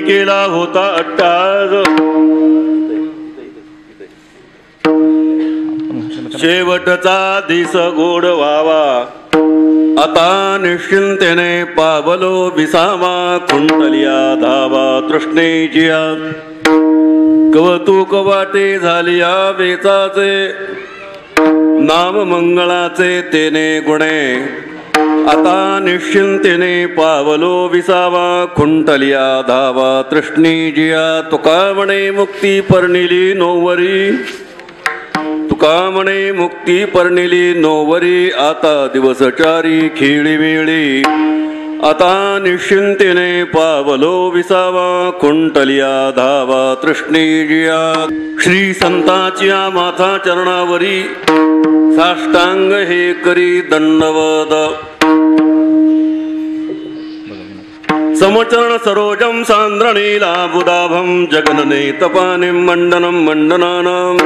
केला होता अट्टाज शेवटचा दिस गोड व्हावा आता निश्चिंतेने पावलो विसावा कुंडलिया धावा तृष्णेजिया कवतुक वाटे झालिया वेचाचे नाम मंगळाचे तेने गुणे आता निश्चिंतेने पावलो विसावा कुंटलिया धावा तृष्णीजिया तुका म्हणे मुक्ती पर्णिली नोवरी तुका म्हणे मुक्ती पर्णिली नोवरी आता दिवसचारी खेळी वेळी आता निश्चिंतेने पावलो विसावा कुंटलिया धावा तृष्णीजिया श्री संतांच्या माथा चरणावरी साष्टांग हे करी दंडवद समचरण सरोजम सांद्रणीलाबुदाभं जगनने तपानिं मंडनं मंडनानां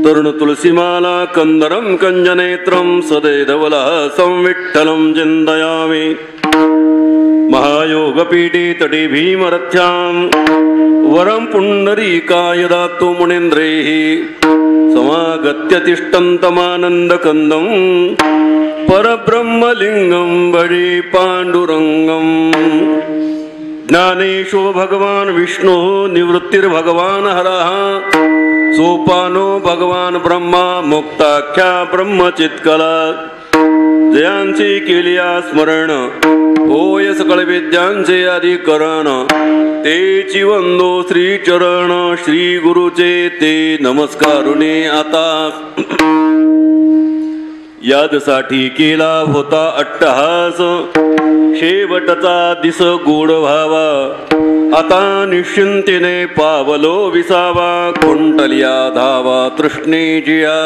तरुण तुलसीमाला कंदरं कंजनेत्रं सदैधवलः संविठ्ठलं चिन्तयामि महायोगपीठे तटे भीमरथ्यां वरं पुण्डरीकाय दातु मुनीन्द्रैः समागत्य तिष्ठन्तमानन्दकन्दं परब्रह्मलिंगं भजे पांडुरंगं ज्ञानेशो भगवान विष्णु निवृत्तिर्भगवान हरः सोपानो भगवान ब्रह्मा मुक्ताख्या ब्रह्मचित्कला जयांचे केलिया स्मरण होय सकळ विद्यांचे अधिकरण तेची वंदो श्री चरण श्री गुरुचे ते नमस्कारुने आता यादसाठी केला होता अट्टहास शेवटचा दिस गोड व्हावा आता निश्चिंतेने पावलो विसावा कुंटलिया धावा तृष्णेजिया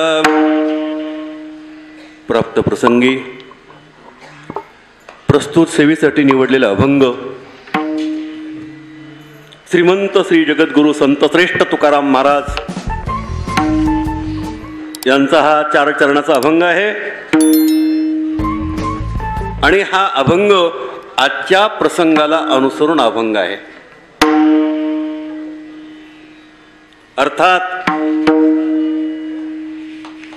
प्राप्त प्रसंगी प्रस्तुत सेवेसाठी निवडलेला अभंग श्रीमंत श्री जगद्गुरु संत श्रेष्ठ तुकाराम महाराज यांचा हा 4 चरणाचा अभंग आहे आणि हा अभंग आजच्या प्रसंगाला अनुसरून अभंग आहे. अर्थात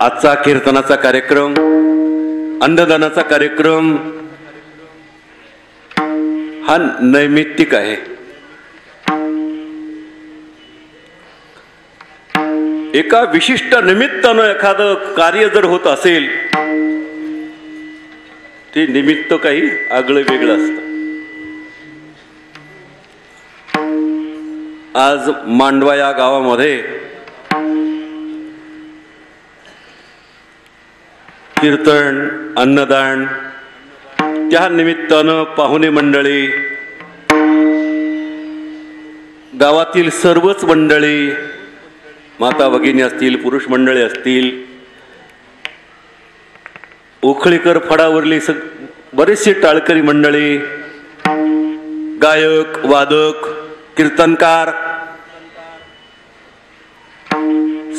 आजचा कीर्तनाचा कार्यक्रम अन्नदानाचा कार्यक्रम हा नैमित्तिक आहे. एका विशिष्ट निमित्तानं एखादं कार्य जर होत असेल ते निमित्त काही आगळं वेगळं असतं. आज मांडवा या गावामध्ये कीर्तन अन्नदान त्या निमित्तानं पाहुणे मंडळी गावातील सर्वच मंडळी माता भगिनी असतील पुरुष मंडळी असतील उखळीकर फडावरली बरेचसे टाळकरी मंडळी गायक वादक कीर्तनकार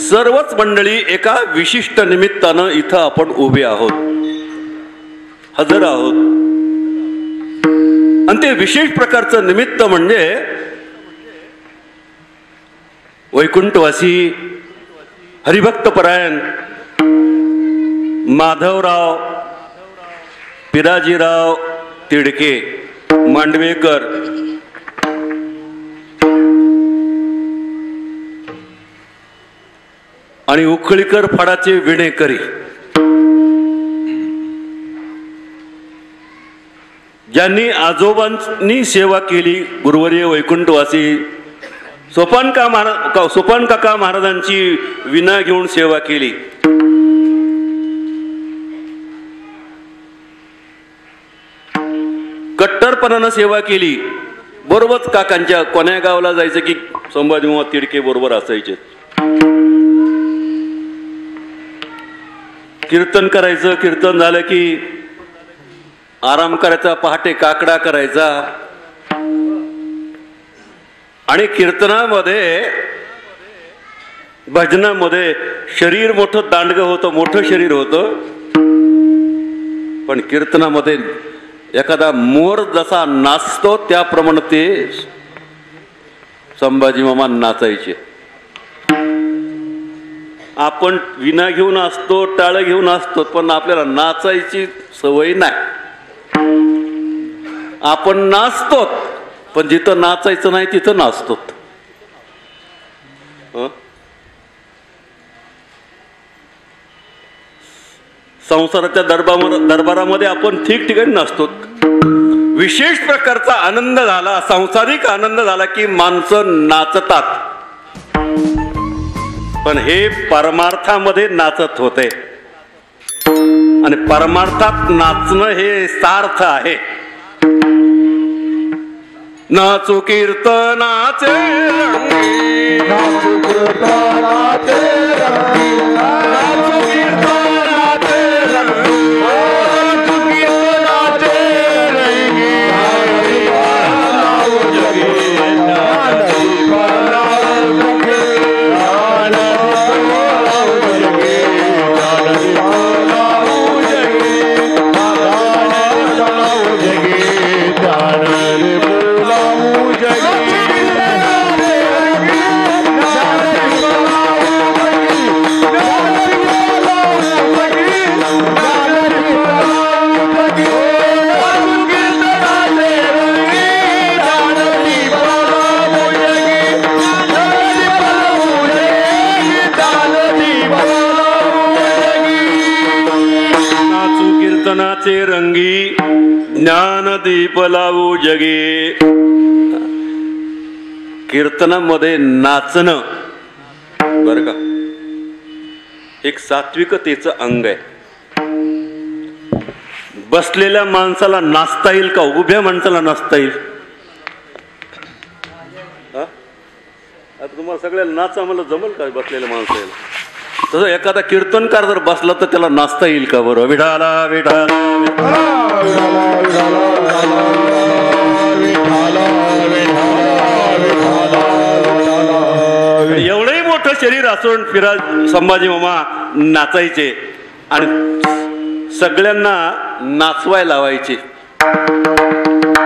सर्वच मंडळी एका विशिष्ट निमित्तानं इथं आपण उभे आहोत हजर आहोत. आणि ते विशेष प्रकारचं निमित्त म्हणजे वैकुंठवासी हरिभक्तपरायण माधवराव पिराजीराव तिडके मांडवेकर आणि उखळीकर फडाचे विणेकरी ज्यांनी आजोबांनी सेवा केली, गुरुवर्य वैकुंठवासी सोपान काका महाराजांची विना घेऊन सेवा केली. कट्टरपणानं सेवा केली. बरोबर काकांच्या कोण्या गावाला जायचं की संभाजी महाराज तिडके बरोबर असायचे. कीर्तन करायचं, कीर्तन झालं की आराम करायचा, पहाटे काकडा करायचा. आणि कीर्तनामध्ये भजनामध्ये शरीर मोठं दांडगं होतं, मोठं शरीर होतं. पण कीर्तनामध्ये एखादा मोर जसा नाचतो त्याप्रमाणे ते संभाजी मामा नाचायचे. आपण विना घेऊन असतो, टाळ घेऊन असतो, पण आपल्याला नाचायची सवय नाही. आपण नाचतो पण जिथं नाचायचं नाही तिथं नाचतो. संसाराच्या दरबारामध्ये आपण ठिकठिकाणी नसतो. विशेष प्रकारचा आनंद झाला, सांसारिक आनंद झाला की माणसं नाचतात. पण हे परमार्थामध्ये नाचत होते आणि परमार्थात नाचणं हे सार्थ आहे. नाचू कीर्तनाचे रंगी, नाचू कीर्तनाचे रंगी, नाचू कीर्तनाचे रंगी, नाचू कीर्तनाचे रंगी, नाचू जगे नाचू जगे रंगी ज्ञान दीप लावू जगे. कीर्तनामध्ये नाचणं बर का एक सात्विकतेचं अंग आहे. बसलेल्या माणसाला नाचता येईल का? उभ्या माणसाला नाचता येईल? आता तुम्हाला सगळ्याला नाचा मला जमल का बसलेल्या माणसाला? तसं एखादा कीर्तनकार जर बसला तर त्याला नाचता येईल का बरं? विठाला विठाला एवढंही मोठं शरीर असून संभाजी मामा नाचायचे आणि सगळ्यांना नाचवाय लावायचे.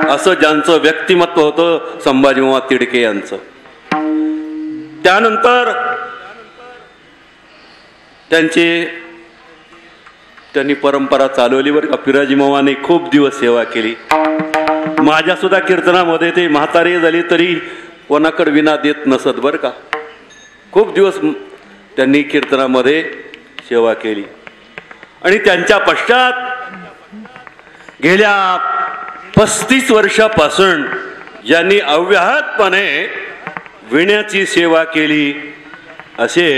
असं ज्यांचं व्यक्तिमत्व होतं संभाजी मामा तिडके यांचं. त्यानंतर त्यांनी परंपरा चालवली बरं का. पिराजी मामाने खूप दिवस सेवा केली. माझ्या सुद्धा कीर्तनामध्ये ते म्हातारे झाली तरी कोणाकडे विना देत नसत बरं का. खूप दिवस त्यांनी कीर्तनामध्ये सेवा केली. आणि त्यांच्या पश्चात गेल्या 35 वर्षापासून ज्यांनी अव्याहतपणे विण्याची सेवा केली असे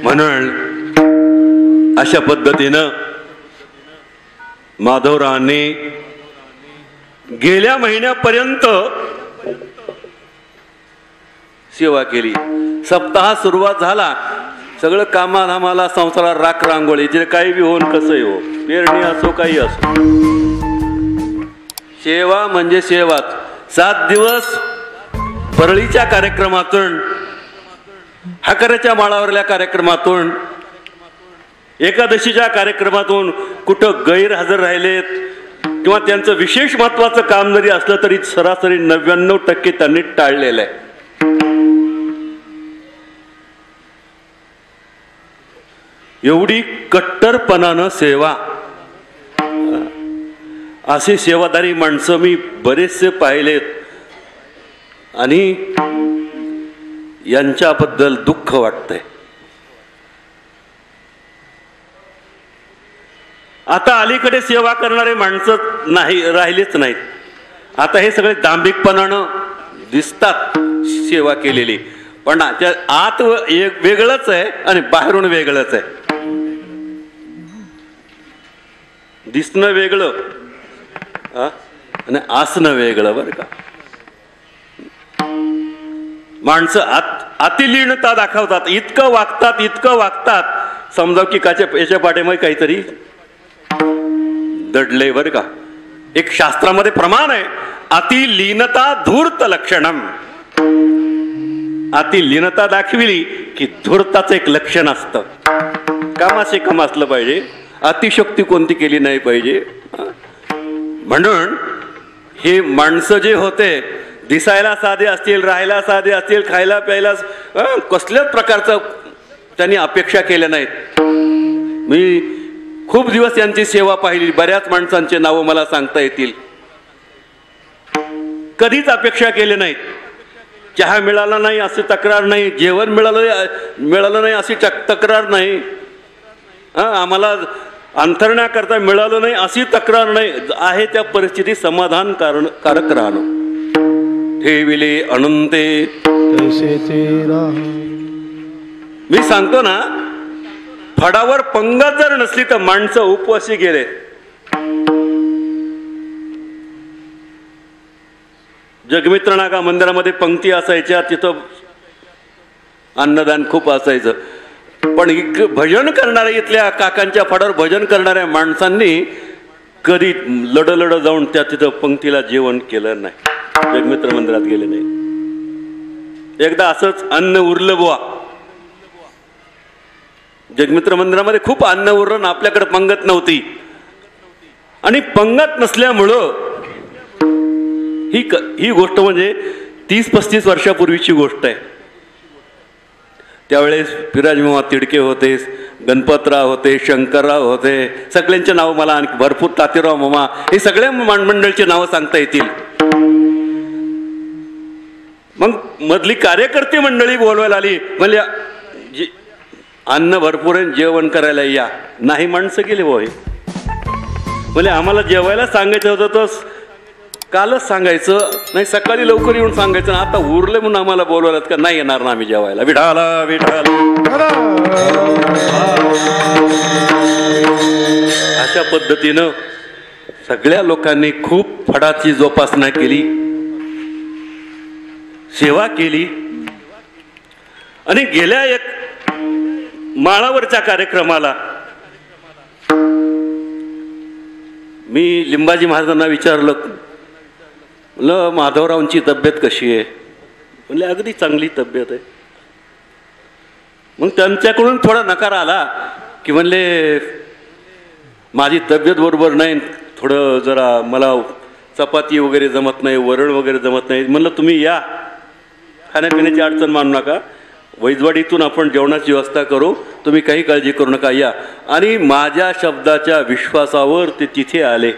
म्हणून अशा पद्धतीनं माधवरावांनी गेल्या महिन्यापर्यंत सेवा केली. सप्ताह सुरुवात झाला, सगळं कामाधामाला संसारात राख रांगोळी जे काही बी होऊन कसंही हो, पेरणी असो काही असो, सेवा म्हणजे सेवाच. 7 दिवस परळीच्या कार्यक्रमातून, हाकऱ्याच्या माळावरल्या कार्यक्रमातून, एकादशीच्या कार्यक्रमातून कुठं गैरहजर राहिलेत किंवा त्यांचं विशेष महत्वाचं काम जरी असलं तरी सरासरी 99% त्यांनी टाळलेलं आहे. एवढी कट्टरपणानं सेवा, अशी सेवादारी माणसं मी बरेचसे पाहिलेत आणि यांच्याबद्दल दुःख वाटतंय. आता अलीकडे सेवा करणारे माणसं नाही राहिलेच नाहीत. आता हे सगळे दांभिकपणानं दिसतात सेवा केलेली, पण त्या आत एक वेगळंच आहे आणि बाहेरून वेगळंच आहे. दिसणं वेगळं आणि आसनं वेगळं बरं का. माणसं अतिलीनता दाखवतात, इतकं वागतात समजाव की याच्या पाठीमागे काहीतरी दडले बरं का. एक शास्त्रामध्ये प्रमाण आहे, अतिलीनता धूर्त लक्षणम. अतिलीनता दाखविली की धूर्ताचं एक लक्षण असतं. कामाचे काम असलं पाहिजे, अतिशक्ती कोणती केली नाही पाहिजे. म्हणून हे माणसं जे होते दिसायला साधे असतील, राहायला साधे असतील, खायला प्यायला कसल्याच प्रकारचं त्यांनी अपेक्षा केल्या नाहीत. मी खूप दिवस यांची सेवा पाहिली, बऱ्याच माणसांचे नावं मला सांगता येतील. कधीच अपेक्षा केले नाहीत. चहा मिळाला नाही अशी तक्रार नाही, जेवण मिळालं नाही अशी तक्रार नाही, आम्हाला अंथरण्याकरता मिळालं नाही अशी तक्रार नाही. आहे त्या परिस्थिती समाधानकारक राहणं. ठेविले अनंते मी सांगतो ना, फडावर पंगत जर नसली तर माणसं उपवासी गेले. जगमित्र नागा मंदिरामध्ये पंक्ती असायच्या, तिथं अन्नदान खूप असायचं. पण भजन करणाऱ्या इथल्या काकांच्या फडावर भजन करणाऱ्या माणसांनी कधी लढ जाऊन त्या तिथं पंक्तीला जेवण केलं नाही, जगमित्र मंदिरात गेले नाही. एकदा असंच अन्न उरलं बुवा, जगमित्र मंदिरामध्ये खूप अन्न उरलं, आपल्याकडे पंगत नव्हती. आणि पंगत नसल्यामुळं ही गोष्ट म्हणजे 30-35 वर्षापूर्वीची गोष्ट आहे. त्यावेळेस पिराजीमामा तिडके होते, गणपतराव होते, शंकरराव होते, सगळ्यांचे नाव मला आणखी भरपूर, तातीराव मामा, हे सगळ्या मंडळीची नावं सांगता येतील. मग मधली कार्यकर्ते मंडळी बोलवायला आली, म्हणजे अन्न भरपूर आहे, जेवण करायला या. नाही माणसं गेले भाऊ. म्हणजे आम्हाला जेवायला सांगायचं होतं तर कालच सांगायचं, नाही सकाळी लवकर येऊन सांगायचं. आता उरले म्हणून आम्हाला बोलवलं का नाही येणार ना आम्ही जेवायला. विठाला विठाला. अशा पद्धतीनं सगळ्या लोकांनी खूप फडाची जोपासना केली, सेवा केली. आणि गेल्या एक माळावरच्या कार्यक्रमाला मी लिंबाजी महाराजांना विचारलं, म्हणलं माधवरावांची तब्येत कशी आहे? म्हणले अगदी चांगली तब्येत आहे. मग त्यांच्याकडून थोडा नकार आला की म्हणले माझी तब्येत बरोबर नाही, थोडं जरा मला चपाती वगैरे जमत नाही, वरण वगैरे जमत नाही. म्हणलं तुम्ही या, खाण्यापिण्याची अडचण मानू नका, वैजवाडीतून आपण जेवणाची व्यवस्था करू, तुम्ही काही काळजी करू नका, या. आणि माझ्या शब्दाच्या विश्वासावर ते तिथे आले.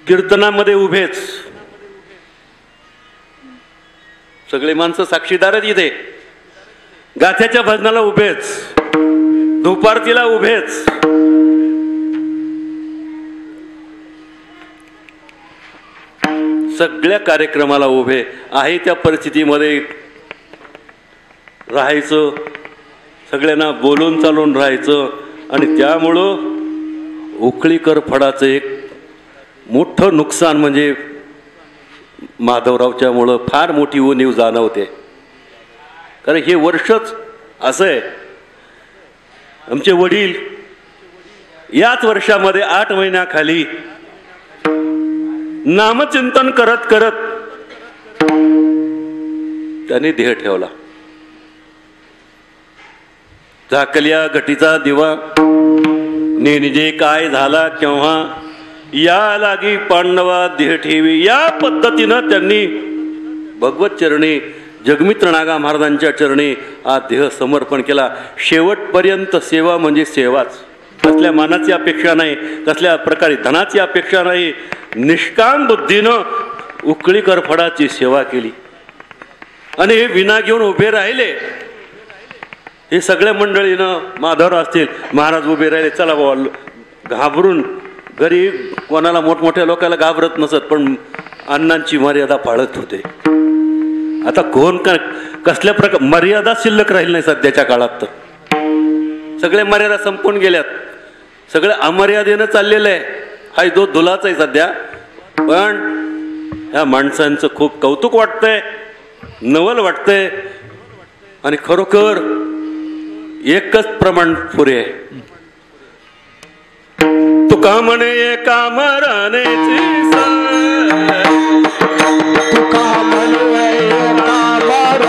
कीर्तनामध्ये उभेच, सगळे माणसं साक्षीदारच इथे. गाथ्याच्या भजनाला उभेच, धुपारतीला उभेच. सगळ्या कार्यक्रमाला उभे आहे. त्या परिस्थितीमध्ये राहायचं, सगळ्यांना बोलून चालून राहायचं. आणि त्यामुळं उखळीकर फडाचं एक मोठं नुकसान म्हणजे माधवरावच्यामुळं फार मोठी उणीव जाणवते. कारण हे वर्षच असं आहे. आमचे वडील याच वर्षामध्ये 8 महिन्याखाली नामचिंतन करत करत त्यांनी देह ठेवला. झाकल्या घटीचा दिवा नेनिजे काय झाला केव्हा, या लागी पांडवा देह ठेवी. या पद्धतीनं त्यांनी भगवत चरणी जगमित्र नागा महाराजांच्या चरणी हा देह समर्पण केला. शेवटपर्यंत सेवा म्हणजे सेवाच. कसल्या मानाची अपेक्षा नाही, कसल्या प्रकारे धनाची अपेक्षा नाही. निष्काम बुद्धीनं उकळीकर फडाची सेवा केली आणि हे विना घेऊन उभे राहिले. हे सगळ्या मंडळीनं माधवराव असतील महाराज उभे राहिले. चला बाबा, घाबरून घरी कोणाला मोठमोठ्या लोकांना घाबरत नसत, पण अण्णांची मर्यादा पाळत होते. आता कोण कसल्या प्रकार मर्यादा शिल्लक राहील नाही सध्याच्या काळात. तर सगळ्या मर्यादा संपून गेल्यात. सगळं अमर्यादेनं चाललेलं आहे. हा जो दुलाच आहे सध्या. पण ह्या माणसांचं खूप कौतुक वाटतंय, नवल वाटतंय आणि खरोखर एकच प्रमाण पुरे आहे. तुका म्हणे एका मरणेची तुका म्हणे एका मरणेची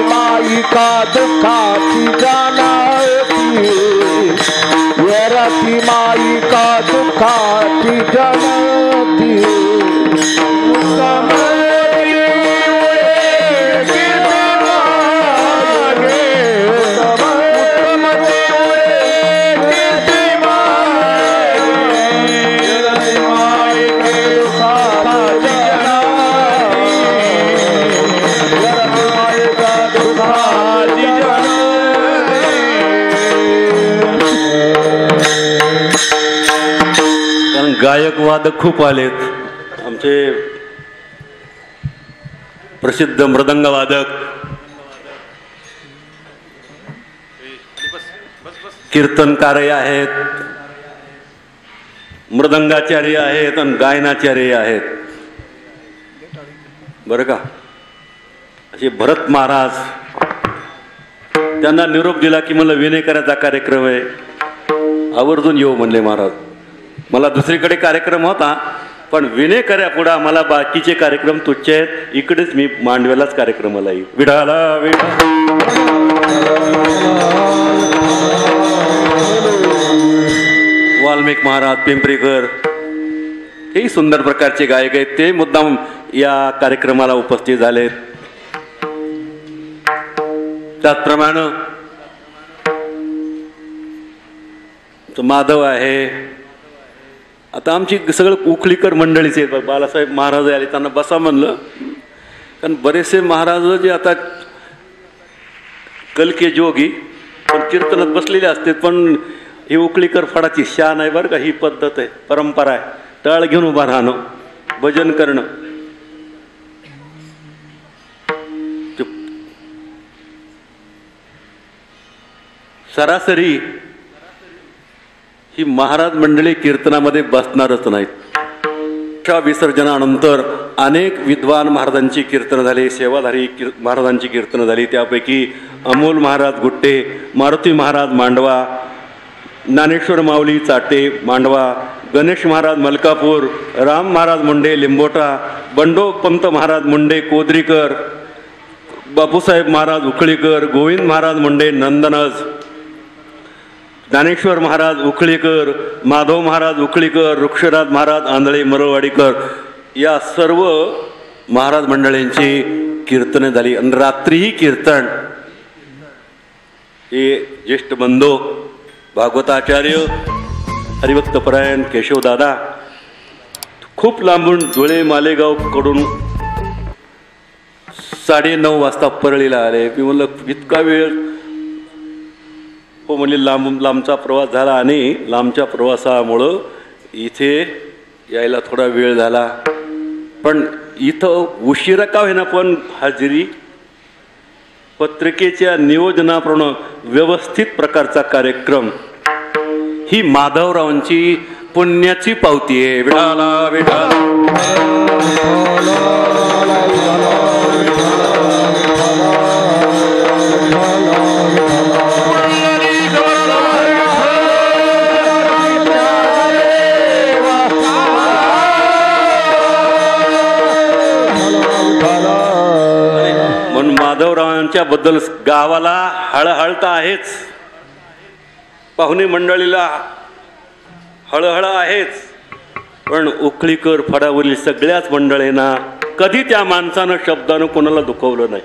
माईका दुःखाची जाणती, येरती माईका दुःखाची जाणती. गायक वादक खूप आलेत. आमचे प्रसिद्ध मृदंग वादक, कीर्तनकारही आहेत, मृदंगाचार्य आहेत आणि गायनाचार्य आहेत. बरं का, असे भरत महाराज, त्यांना निरोप दिला की मला विनेकराचा कार्यक्रम आहे, आवर्जून येऊ म्हणले महाराज. मला दुसरीकडे कार्यक्रम होता, पण विनेकऱ्यापुढे मला बाकीचे कार्यक्रम तुच्छ आहेत, इकडेच मी मांडव्यालाच कार्यक्रमाला येईल. विढाला वाल्मिक महाराज पिंपरीकर हेही सुंदर प्रकारचे गायक आहेत. ते मुद्दाम या कार्यक्रमाला उपस्थित झालेत. त्याचप्रमाणे माधव आहे. आता आमची सगळं उखळीकर मंडळीचे आहेत. बालासाहेब महाराज आले, त्यांना बसा म्हणलं, कारण बरेचसे महाराज जे आता कलके जोगी पण कीर्तनात बसलेले असतात, पण ही उखळीकर फडाची शान आहे बरं का. ही पद्धत आहे, परंपरा आहे. टाळ घेऊन उभा राहणं, भजन करणं. सरासरी ही महाराज मंडळी कीर्तनामध्ये बसणारच नाहीत. विसर्जनानंतर अनेक विद्वान महाराजांची कीर्तन झाली, सेवाधारी महाराजांची कीर्तन झाली. त्यापैकी अमोल महाराज गुट्टे, मारुती महाराज मांडवा, ज्ञानेश्वर माऊली चाटे मांडवा, गणेश महाराज मलकापूर, राम महाराज मुंडे लिंबोटा, बंडो पंत महाराज मुंडे कोदरीकर, बापूसाहेब महाराज उखळीकर, गोविंद महाराज मुंडे नंदनज, ज्ञानेश्वर महाराज उखळीकर, माधव महाराज उखळीकर, वृक्षराज महाराज आंधळे मरळवाडीकर, या सर्व महाराज मंडळींची कीर्तने झाली. आणि रात्रीही कीर्तन हे ज्येष्ठ बंधू भागवताचार्य हरिभक्तपरायण केशवदादा खूप लांबून धुळे मालेगाव कडून 9:30 वाजता परळीला आले. मी म्हणलं इतका वेळ? हो म्हणजे लांबचा प्रवास झाला आणि लांबच्या प्रवासामुळं इथे यायला थोडा वेळ झाला. पण इथं उशिरा का होईना पण हाजरी पत्रिकेच्या नियोजनाप्रमाणे व्यवस्थित प्रकारचा कार्यक्रम ही माधवरावांची पुण्याची पावती आहे. विठाला विठाला विठाला त्याच्याबद्दल गावाला हळहळ आहेच, पाहुणे मंडळीला हळहळ आहेच, पण उखळीकर फडावरील सगळ्याच मंडळींना कधी त्या माणसानं शब्दानं कोणाला दुखवलं नाही.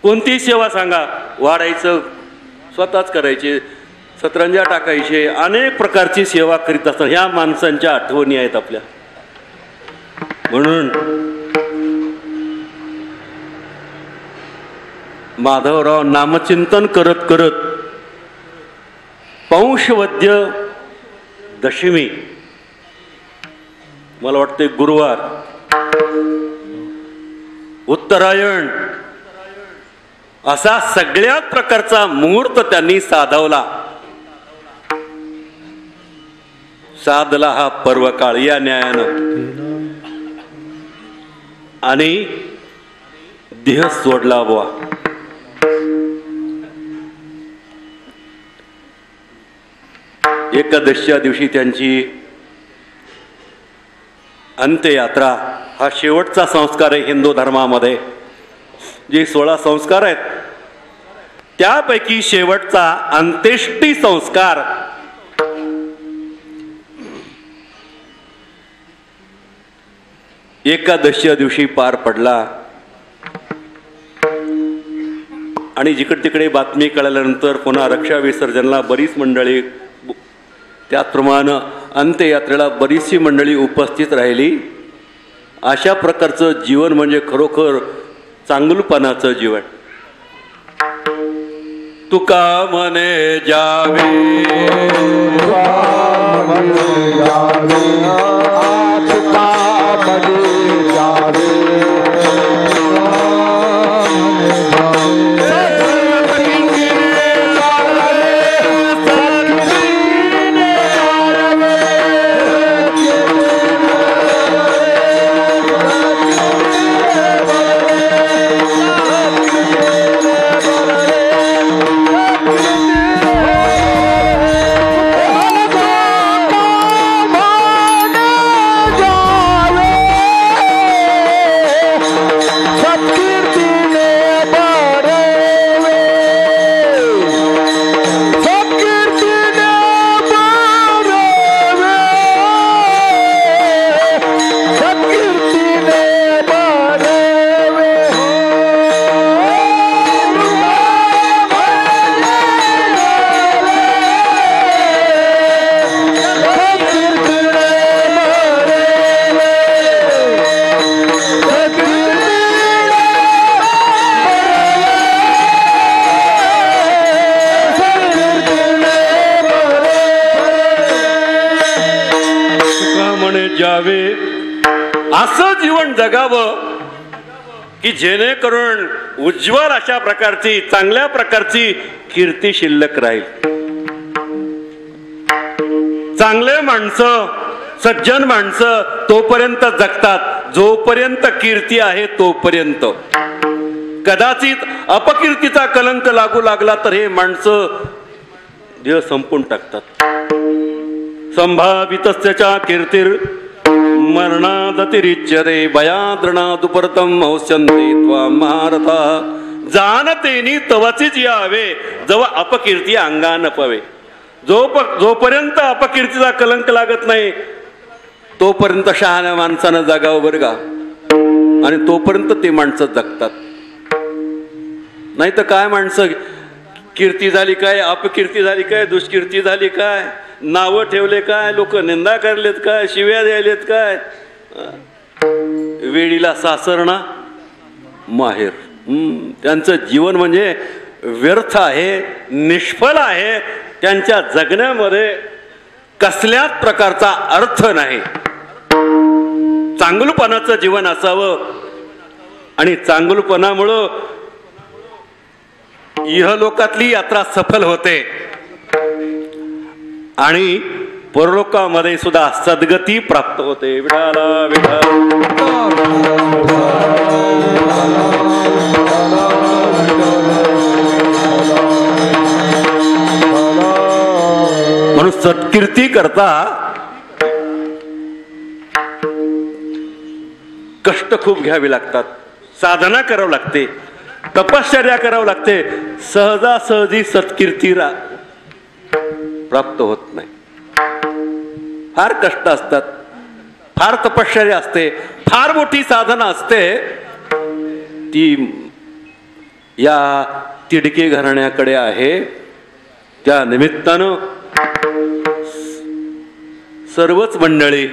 कोणतीही सेवा सांगा, वाढायचं स्वतःच करायचे, सतरंजा टाकायचे, अनेक प्रकारची सेवा करीत असतात. ह्या माणसांच्या आठवणी आहेत आपल्या. म्हणून माधवराव नामचिंतन करत करत पौषवद्य दशमी, मला वाटते गुरुवार, उत्तरायण असा सगळ्याच प्रकारचा मुहूर्त त्यांनी साधला हा पर्वकाळ या न्यायानं, आणि देह सोडला बुवा. एकादशीच्या दिवशी त्यांची अंत्ययात्रा हा शेवटचा संस्कार आहे हिंदू धर्मामध्ये. जे 16 संस्कार आहेत त्यापैकी शेवटचा अंत्येष्टी संस्कार एकादशीच्या दिवशी पार पडला. आणि जिकडे तिकडे बातमी कळाल्यानंतर पुन्हा रक्षा विसर्जनला बरीच मंडळी, त्याचप्रमाणे अंत्ययात्रेला बरीचशी मंडळी उपस्थित राहिली. अशा प्रकारचं जीवन म्हणजे खरोखर चांगुलपणाचं जीवन. तुका म्हणे जावे, असं जीवन जगावं की जेणेकरून उज्ज्वल अशा प्रकारची, चांगल्या प्रकारची कीर्ती शिल्लक राहील. चांगले माणसं, सज्जन माणसं तोपर्यंत जगतात जोपर्यंत कीर्ती आहे तोपर्यंत. कदाचित अपकीर्तीचा कलंक लागू लागला तर हे माणसं देह संपून टाकतात. संभावितस्यच्या कीर्तीर मरणादतिरिच्यते भयाद्रणादुपरतम औष्यन्ते त्वा महारथा. जानतेनी तवचीच यावे जेव्हा अपकीर्ती अंगान पवे. जोपर्यंत अपकीर्तीचा कलंक लागत नाही तोपर्यंत शहाण्या माणसानं जगावं बरं का. आणि तोपर्यंत ते माणसं जगतात. नाही तर काय माणसं, कीर्ती झाली काय, अपकीर्ती झाली काय, दुष्कीर्ती झाली काय, नावं ठेवले काय, लोक निंदा करलेत काय, शिव्या द्यायलेत काय, वेळीला सासरणा माहेर. त्यांचं जीवन म्हणजे व्यर्थ आहे, निष्फळ आहे. त्यांच्या जगण्यामध्ये कसल्याच प्रकारचा अर्थ नाही. चांगुलपणाचं जीवन असावं आणि चांगुलपणामुळं इहलोकातली यात्रा सफल होते आणि परलोकामध्ये सुद्धा सद्गती प्राप्त होते. विठाला विठा. म्हणून सत्कीर्ती करता कष्ट खूप घ्यावे लागतात, साधना करावी लागते. तपश्चर्या करावं लागते. सहजासहजी सत्कीर्ती प्राप्त होत नाही. फार कष्ट असतात, फार तपश्चर्या असते, फार मोठी साधना असते. ती या तिडके घराण्याकडे आहे. त्या निमित्तानं सर्वच मंडळी,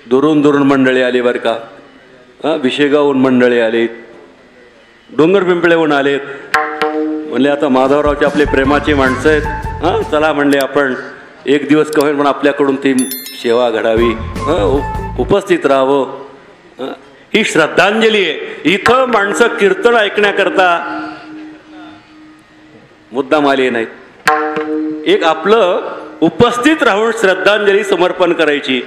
दुरून दुरून मंडळी आली बरं का. विशेगावहून मंडळी आलीत, डोंगर पिंपळेहून आलेत. म्हणले आता माधवरावचे आपले प्रेमाची माणसं आहेत. चला म्हणले आपण एक दिवस का होईल पण आपल्याकडून ती सेवा घडावी, उपस्थित राहावं. ही श्रद्धांजली आहे. इथं माणसं कीर्तन ऐकण्याकरता मुद्दाम आले नाहीत. एक आपलं उपस्थित राहून श्रद्धांजली समर्पण करायची.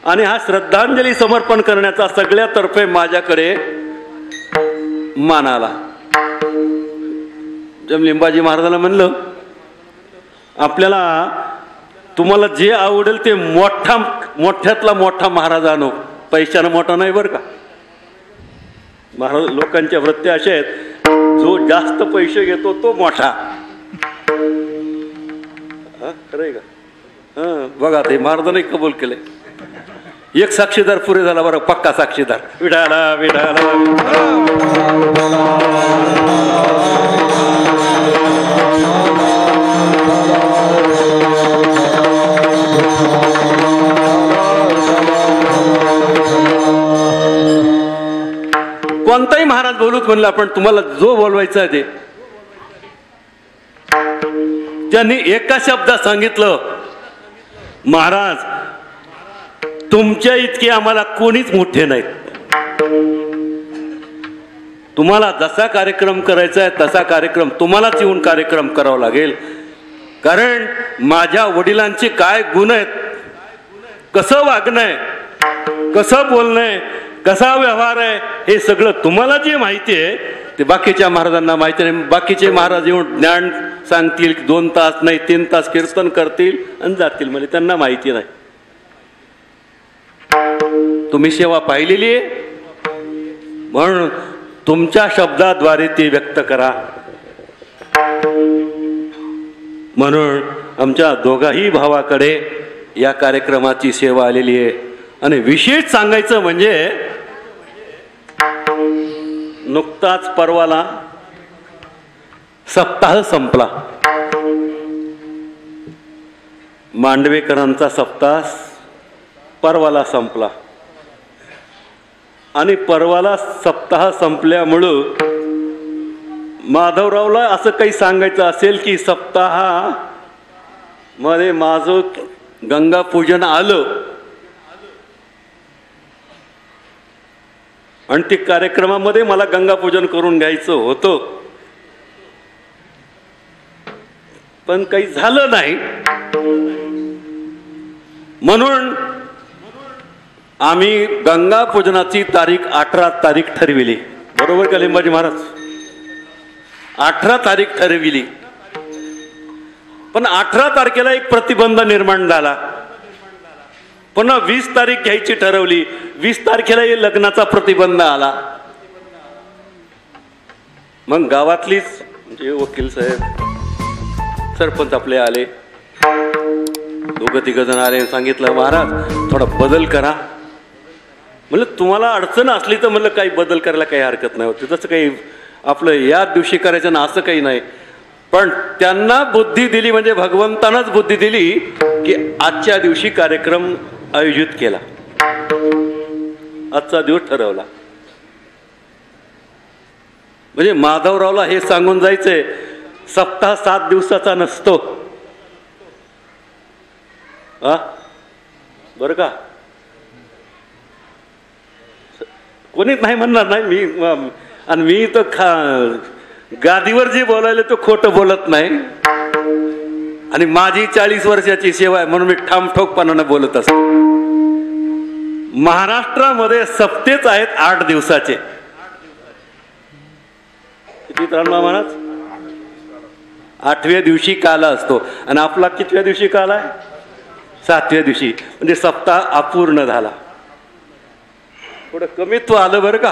आणि हा श्रद्धांजली समर्पण करण्याचा सगळ्यातर्फे माझ्याकडे मान आला. जब लिंबाजी महाराजांना म्हणलं आपल्याला तुम्हाला जे आवडेल ते मोठ्यातला मोठा महाराज आणो, पैशानं मोठा नाही बरं का. महाराज लोकांच्या वृत्ती अशा आहेत, जो जास्त पैसे घेतो तो मोठा. खरंय का? बघा ते महाराजांनी कबूल केलंय. एक साक्षीदार पुरे झाला बरं, पक्का साक्षीदार. विठाला विठाला कोणताही महाराज बोलूच म्हणलं आपण, तुम्हाला जो बोलवायचा आहे ते. त्यांनी एका शब्दात सांगितलं, महाराज तुमच्या इतके आम्हाला कोणीच मोठे नाहीत. तुम्हाला जसा कार्यक्रम करायचा आहे तसा कार्यक्रम तुम्हालाच येऊन कार्यक्रम करावा लागेल. कारण माझ्या वडिलांचे काय गुण आहेत, कसं वागणं आहे, कसं बोलणं आहे, कसा व्यवहार आहे, हे सगळं तुम्हाला जे माहिती आहे ते बाकीच्या महाराजांना माहिती नाही. बाकीचे महाराज येऊन ज्ञान सांगतील, 2 तास नाही 3 तास कीर्तन करतील आणि जातील, म्हणजे त्यांना माहिती नाही. तुम्ही सेवा पाहिलेली आहे म्हणून तुमच्या शब्दाद्वारे ती व्यक्त करा. म्हणून आमच्या दोघाही भावाकडे या कार्यक्रमाची सेवा आलेली आहे. आणि विशेष सांगायचं म्हणजे नुकताच परवाला सप्ताह संपला. मांडवेकरांचा सप्ताह परवाला संपला. आणि परवाला सप्ताह संपल्यामुळं माधवरावला असं काही सांगायचं असेल की सप्ताहामध्ये माझं गंगा पूजन आलं आणि ते कार्यक्रमामध्ये मला गंगा पूजन करून घ्यायचं होतं, पण काही झालं नाही. म्हणून आम्ही गंगा पूजनाची तारीख 18 तारीख ठरविली. बरोबर का लिंबाजी महाराज? 18 तारीख ठरविली. पण 18 तारखेला एक प्रतिबंध निर्माण झाला. पुन्हा 20 तारीख घ्यायची ठरवली. 20 तारखेला लग्नाचा प्रतिबंध आला. मग गावातलीच म्हणजे वकील साहेब, सरपंच आपले आले, 2-3 जण आले, सांगितलं महाराज थोडा बदल करा. म्हणलं तुम्हाला अडचण असली तर म्हणलं काही बदल करायला काही हरकत नाही होती, तसं काही आपलं या दिवशी करायचं ना असं काही नाही. पण त्यांना बुद्धी दिली म्हणजे भगवंतानंच बुद्धी दिली की आजच्या दिवशी कार्यक्रम आयोजित केला, आजचा दिवस ठरवला. म्हणजे माधवरावला हे सांगून जायचंय सप्ताह 7 दिवसाचा नसतो. बरं का? कोणीच नाही म्हणणार नाही मी. आणि मी तर गादीवर जे बोलायला तो खोटं बोलत नाही. आणि माझी 40 वर्षाची सेवा आहे म्हणून मी ठामठोकपणानं बोलत असतो. महाराष्ट्रामध्ये सप्तेच आहेत 8 दिवसाचे. किती त्राणवा महाराज? 8व्या दिवशी काला असतो. आणि आपला कितव्या दिवशी काला आहे? 7व्या दिवशी. म्हणजे सप्ताह अपूर्ण झाला. थोडं कमीत्व आलं बरं का.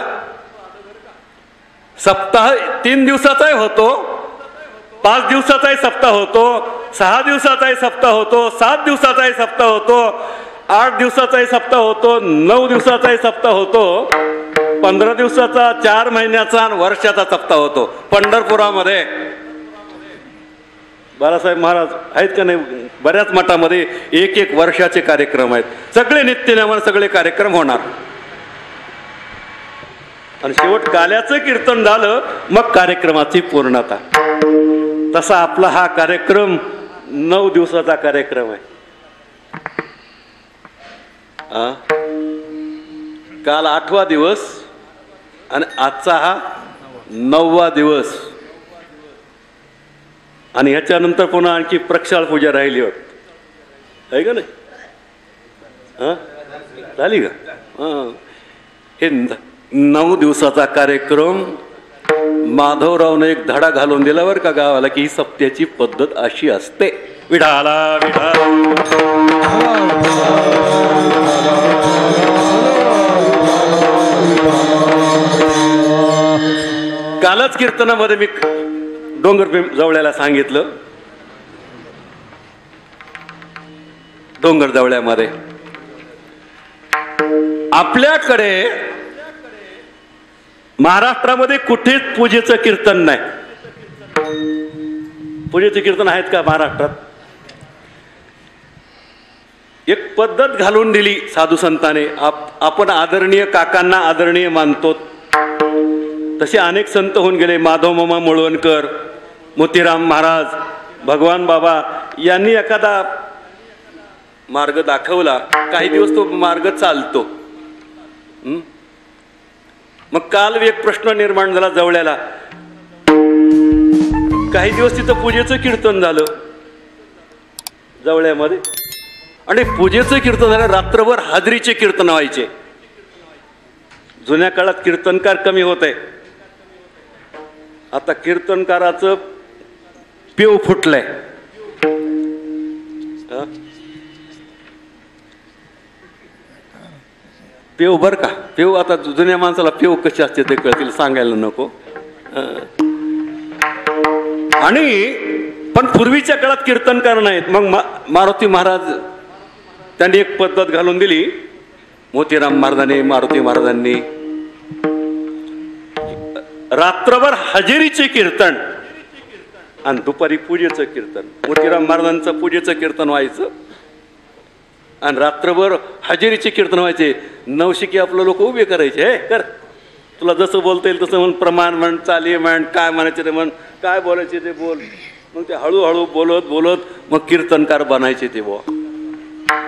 सप्ताह 3 दिवसाचाही होतो, 5 दिवसाचाही सप्ताह होतो, 6 दिवसाचाही सप्ताह होतो, 7 दिवसाचाही सप्ताह होतो, 8 दिवसाचाही सप्ताह होतो, 9 दिवसाचाही सप्ताह होतो, 15 दिवसाचा, 4 महिन्याचा आणि वर्षाचा सप्ताह होतो. पंढरपुरामध्ये बाळासाहेब महाराज आहेत का नाही, बऱ्याच मठामध्ये 1-1 वर्षाचे कार्यक्रम आहेत. सगळे नित्यनेमाने सगळे कार्यक्रम होणार आणि शेवट काल्याचं कीर्तन झालं, मग कार्यक्रमाची पूर्णता. तसा आपला हा कार्यक्रम 9 दिवसाचा कार्यक्रम आहे. काल 8वा दिवस आणि आजचा हा 9वा दिवस आणि ह्याच्यानंतर पुन्हा आणखी प्रक्षाळ पूजा राहिली होत आहे का नाही? झाली का? हे 9 दिवसाचा कार्यक्रम माधवरावने एक धडा घालून दिला बरं का गावाला, की ही सप्त्याची पद्धत अशी असते. विठाला विठा कालच कीर्तनामध्ये मी डोंगर जवळ्याला सांगितलं, डोंगर जवळ्यामध्ये आपल्याकडे महाराष्ट्रामध्ये कुठेच पूजेचं कीर्तन नाही. पूजेचं कीर्तन आहेत का महाराष्ट्रात? एक पद्धत घालून दिली साधू संतांनी. आपण आदरणीय काकांना आदरणीय मानतो, तसे अनेक संत होऊन गेले. माधव मामा मुळवणकर, मोतीराम महाराज, भगवान बाबा यांनी एखादा मार्ग दाखवला, काही दिवस तो मार्ग चालतो. मग काल एक प्रश्न निर्माण झाला जवळ्याला. काही दिवस तिथं पूजेचं कीर्तन झालं जवळ्यामध्ये, आणि पूजेचं कीर्तन झालं, रात्रभर हाजरीचे कीर्तन व्हायचे. जुन्या काळात कीर्तनकार कमी होते, आता कीर्तनकाराचं पेव फुटलंय. पेव बर का, पेव आता जुन्या माणसाला पेव कशी असते ते कळतील, सांगायला नको. आणि पण पूर्वीच्या काळात कीर्तनकार नाहीत. मग मारुती महाराज त्यांनी एक पद्धत घालून दिली. मोतीराम महाराजांनी, मारुती महाराजांनी रात्रभर हजेरीचे कीर्तन आणि दुपारी पूजेचं कीर्तन. मोतीराम महाराजांचं पूजेचं कीर्तन व्हायचं आणि रात्रभर हजेरीचे कीर्तन व्हायचे. नवशिकी आपलं लोक उभे करायचे, हे कर, तुला जसं बोलता येईल तसं म्हण, प्रमाण म्हण, चाली म्हण, काय म्हणायचे ते म्हण, काय बोलायचे ते बोल. मग ते हळूहळू बोलत बोलत मग कीर्तनकार बनायचे ते बुवा.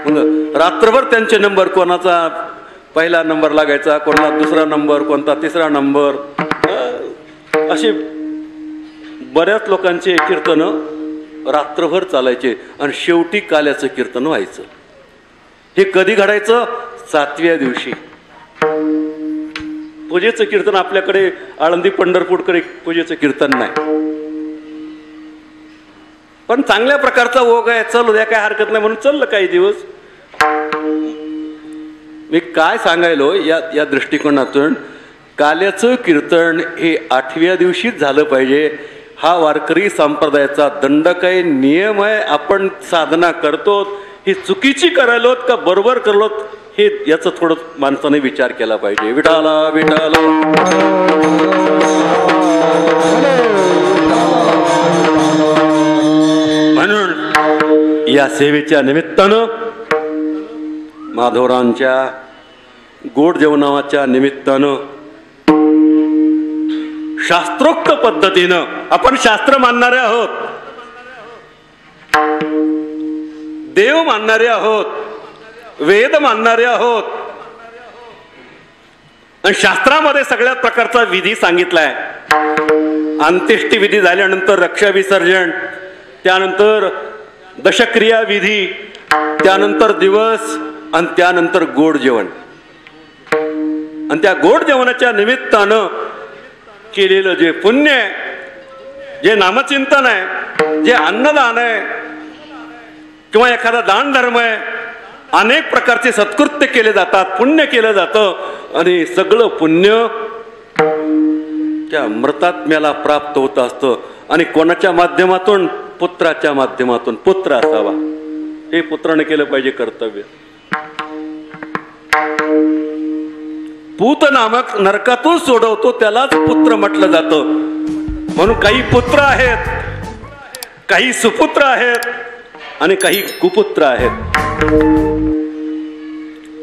मग रात्रभर त्यांचे नंबर, कोणाचा पहिला नंबर लागायचा, कोणाला दुसरा नंबर, कोणता तिसरा नंबर, असे बऱ्याच लोकांचे कीर्तन रात्रभर चालायचे आणि शेवटी काल्याचं कीर्तन व्हायचं. हे कधी घडायचं? 7व्या दिवशी. पूजेचं कीर्तन आपल्याकडे आळंदी पंढरपूरकडे पूजेचं कीर्तन नाही, पण चांगल्या प्रकारचा ओघ आहे, चल उद्या काय हरकत नाही म्हणून चाललं काही दिवस. मी काय सांगायलो या दृष्टिकोनातून, काल्याचं कीर्तन हे 8व्या दिवशीच झालं पाहिजे. हा वारकरी संप्रदायाचा दंडक नियम आहे. आपण साधना करतो, ही चुकीची करायलोत का बरोबर करलोत, हे याचं थोडं माणसाने विचार केला पाहिजे. विठाला विठाला. म्हणून या सेवेच्या निमित्तानं, माधवरावांच्या गोड जेवणाच्या निमित्तानं, शास्त्रोक्त पद्धतीनं, आपण शास्त्र मानणारे आहोत, देव मानणारे आहोत, वेद मानणारे आहोत, आणि शास्त्रामध्ये सगळ्या प्रकारचा विधी सांगितलाय. अंत्येष्टी विधी झाल्यानंतर रक्षा विसर्जन, त्यानंतर दशक्रिया विधी, त्यानंतर दिवस आणि त्यानंतर गोड जेवण. आणि त्या गोड जेवणाच्या निमित्तानं केलेलं जे पुण्य आहे, जे नामचिंतन आहे, जे अन्नदान आहे किंवा एखादा दान धर्म आहे, अनेक प्रकारचे सत्कृत्य केले जातात, पुण्य केलं जातं. आणि सगळं पुण्य त्या मृतात्म्याला प्राप्त होत असतं. आणि कोणाच्या माध्यमातून? पुत्राच्या माध्यमातून. पुत्र असावा. हे पुत्राने केलं पाहिजे कर्तव्य. पूत नामक नरकातून सोडवतो त्यालाच पुत्र म्हटलं जातं. म्हणून काही पुत्र आहेत, काही सुपुत्र आहेत आणि काही कुपुत्र आहेत.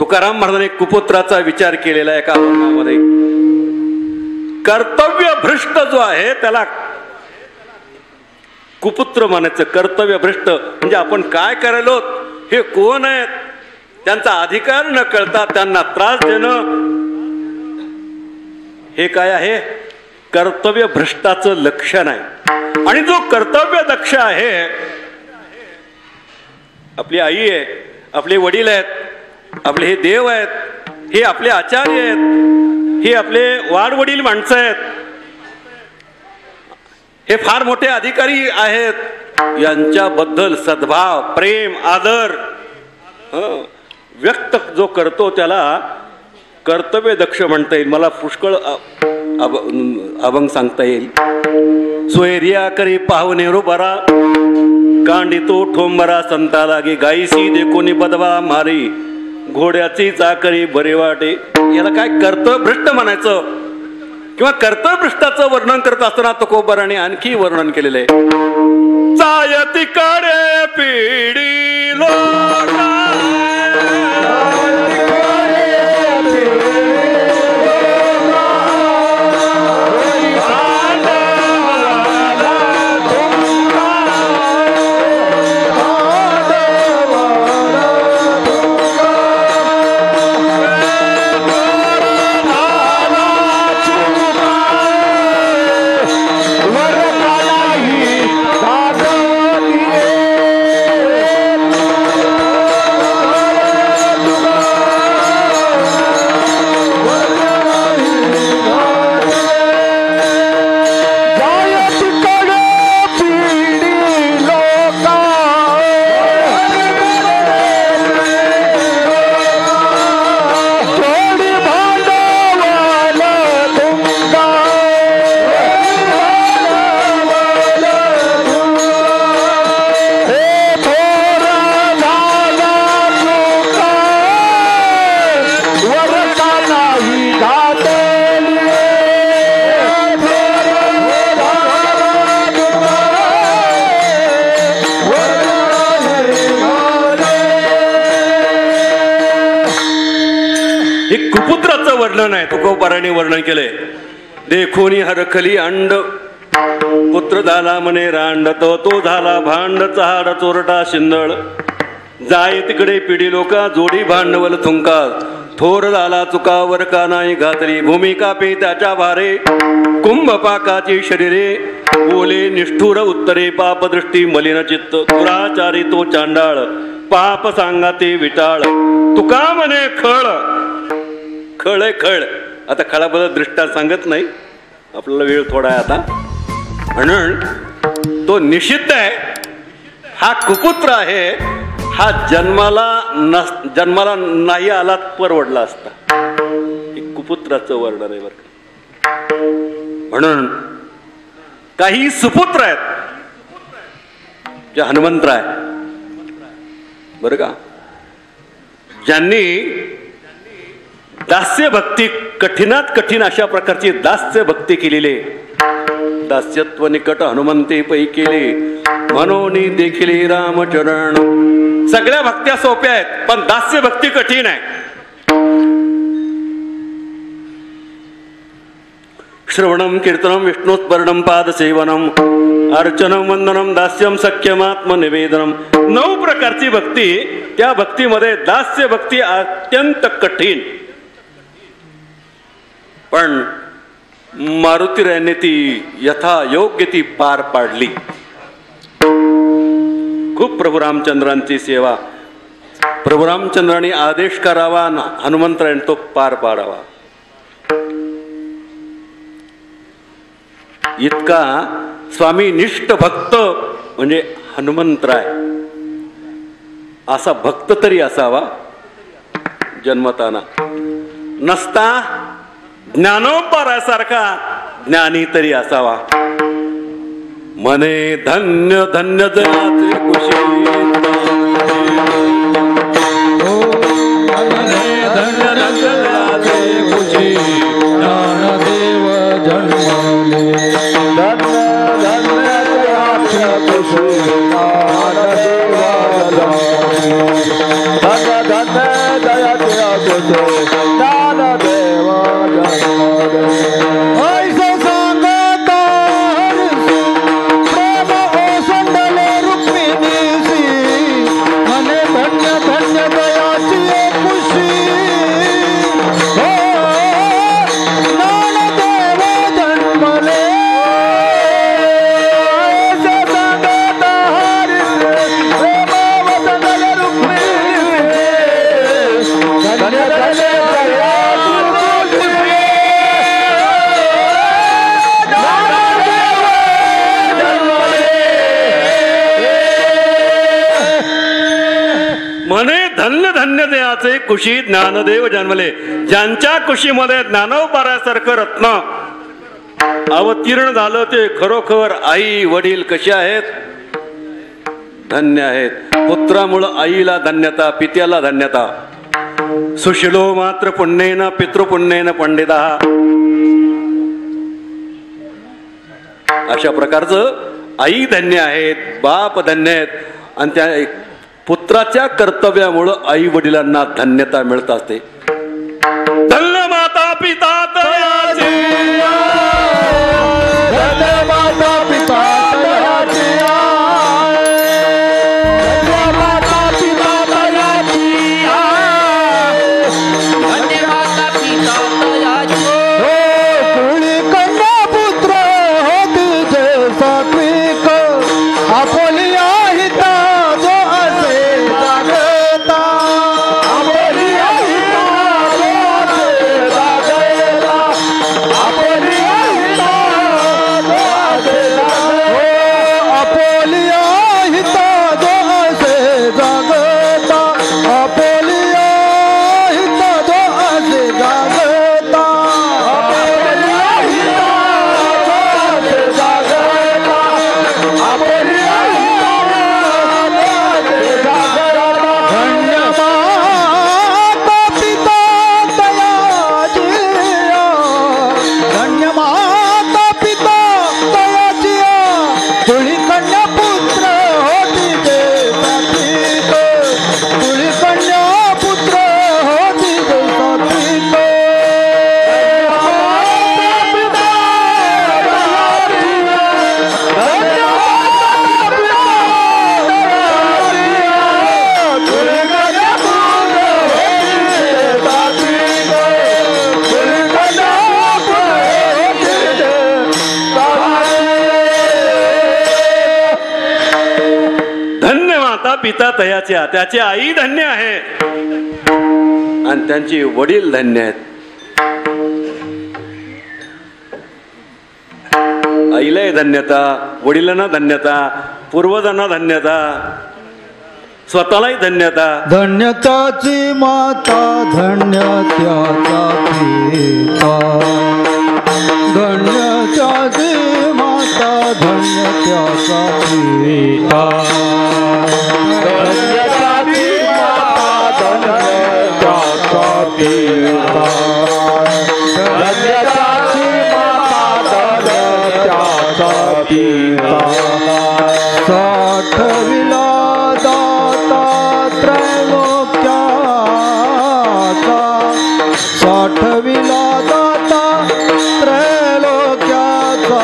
तुकाराम महाराजांनी कुपुत्राचा विचार केलेला एका अभंगामध्ये. कर्तव्य भ्रष्ट जो आहे त्याला कुपुत्र म्हणायचं. कर्तव्य भ्रष्ट म्हणजे आपण काय करायलो, हे कोण आहेत, त्यांचा अधिकार न कळता त्यांना त्रास देणं, हे काय आहे? कर्तव्य भ्रष्टाचं लक्षण आहे. आणि जो कर्तव्य दक्ष आहे, आपली आई आहे, आपले वडील आहेत, आपले हे देव आहेत, हे आपले आचार्य आहेत, हे आपले वाडवडील माणसं आहेत, हे फार मोठे अधिकारी आहेत, यांच्याबद्दल सद्भाव, प्रेम, आदर व्यक्त जो करतो त्याला कर्तव्य दक्ष म्हणता येईल. मला पुष्कळ अभंग सांगता येईल. सोयरिया करी पाहुणे बरा, कांडी तो ठोंबरा संता लागे, गायीसी देखोनी बदवा मारी, घोड्याची चाकरी बरे वाटे. याला काय कर्तव्य भ्रष्ट म्हणायचं किंवा कर्तव्य भ्रष्टाचं वर्णन करत असताना तुकोबाराने आणखी वर्णन केलेलं आहे. जायती कडे पिढी लोका, वर्णन आहे. तुकोबाराने वर्णन केलंय. देखोनी हरखली अंड, पुत्र झाला म्हणे रांड, तो झाला भांड, चहाड चोरटा शिंदळ, जाय तिकडे पिढी लोका, जोडी भांडवल थुंका, थोर झाला चुकावर का नाही घातली, भूमिका पे त्याच्या भारे, कुंभ पाकाची शरीरे, बोले निष्ठुर उत्तरे, पापदृष्टी मलिन चित्त, दुराचारी तो चांडाळ, पाप सांगा ते विटाळ, तुका म्हणे खळ. खळ आहे खळ. आता खळाबद्दल दृष्टांत सांगत नाही, आपल्याला वेळ थोडा आहे आता. म्हणून तो निषिद्ध आहे. हा कुपुत्र आहे. हा जन्माला नाही आला परवडला असता. हे कुपुत्राचं वर्णन आहे बरं का. म्हणून काही सुपुत्र आहेत जे हनुमंतराय बरं का, ज्यांनी दास्य भक्ती, कठीणात कठीण अशा प्रकारची दास्य भक्ती केलेली. दास्यत्व निकट हनुमंते पै केले, म्हणून देखील रामचरण. सगळ्या भक्त्या सोप्या आहेत, पण दास्य भक्ती कठीण आहे. श्रवणम कीर्तनम विष्णुस्मरणम पादसेवनम अर्चनम वंदनम दास्यम सख्यमात्मनिवेदनम. 9 प्रकारची भक्ती. त्या भक्तीमध्ये दास्य भक्ती अत्यंत कठीण, पण मारुतीरायांनी ती यथायोग्य ती पार पाडली. खूप प्रभू रामचंद्रांची सेवा. प्रभू रामचंद्रांनी आदेश करावा, हनुमंतरायांनी तो पार पाडावा. इतका स्वामी निष्ठ भक्त म्हणजे हनुमंतराय. असा भक्त तरी असावा जन्मताना. नसता ज्ञानोबारासारखा ज्ञानी तरी असावा. म्हणे धन्य धन्य जयाचे कुशी ज्ञानदेव जन्मले धन्य धन्य जयाचे कुशी ज्ञानदेव जन्मले धन्य धन्य जयाचे कुशी ज्ञानदेव जन्मले. ऐसा सांगता प्रेम ओसंडले रुक्मिणीसी म्हणे धन्य धन्य दयाची कुशी ज्ञानदेव जन्मले. ऐसा सांगता प्रेम ओसंडले रुक्मिणीसी धन्य धन्य म्हणे धन्य धन्य देयाचे कुशी ज्ञानदेव जन्मले. ज्यांच्या कुशीमध्ये ज्ञानोबारासारखं रत्न अवतीर्ण झालं ते खरोखर आई वडील कसे आहेत? धन्य आहेत. पुत्रामुळं आईला धन्यता, पित्याला धन्यता. सुशिलो मात्र पुण्येन पितृपुण्येन पंडिता. अशा प्रकारचं आई धन्य आहेत, बाप धन्य आहेत आणि त्या पुत्राच्या कर्तव्यामुळं आई वडिलांना धन्यता मिळत असते. धन्य माता पिता तयाची, धन्य माता पिता तयाची, धन्य माता पिता तयाची, धन्य माता पिता तयाची. हो कुळी कन्या पुत्र होती जे सात्विक आपोलिया हिता जो असे जागता. आपोलिया हिता जो असे जागता. आपोलिया हिता जो असे जागता. आपोलिया हिता जो असे जागता. आपोलिया हिता जो असे जागता. आपोलिया हिता जो असे जागता. आपोलिया हिता जो असे जागता. धन्य माता पिता तयाची, धन्य माता पिता तयाची. तुळी कन्या पुत्र होती जे सात्विक. तुळी कन्या पुत्र होती जे सात्विक. धन्य माता पिता तयाची. तुळी कन्या पुत्र होती जे सात्विक. तुळी कन्या पुत्र होती जे सात्विक. धन्य माता पिता तयाच्या. त्याची आई धन्य आहे आणि त्यांचे वडील धन्य आहेत. आईलाही धन्यता, वडिलांना धन्यता, पूर्वजांना धन्यता, स्वतःलाही धन्यता. धन्यताची माता धन्य त्याचा पिता. धन्यताची माता धन्य त्याचा पिता. धन्यताची माता धन्य त्याचा पिता. धन्यताची माता धन्य त्याचा पिता. साठविला दाता त्रैलोक्याचा. साठविला दाता त्रैलोक्याचा.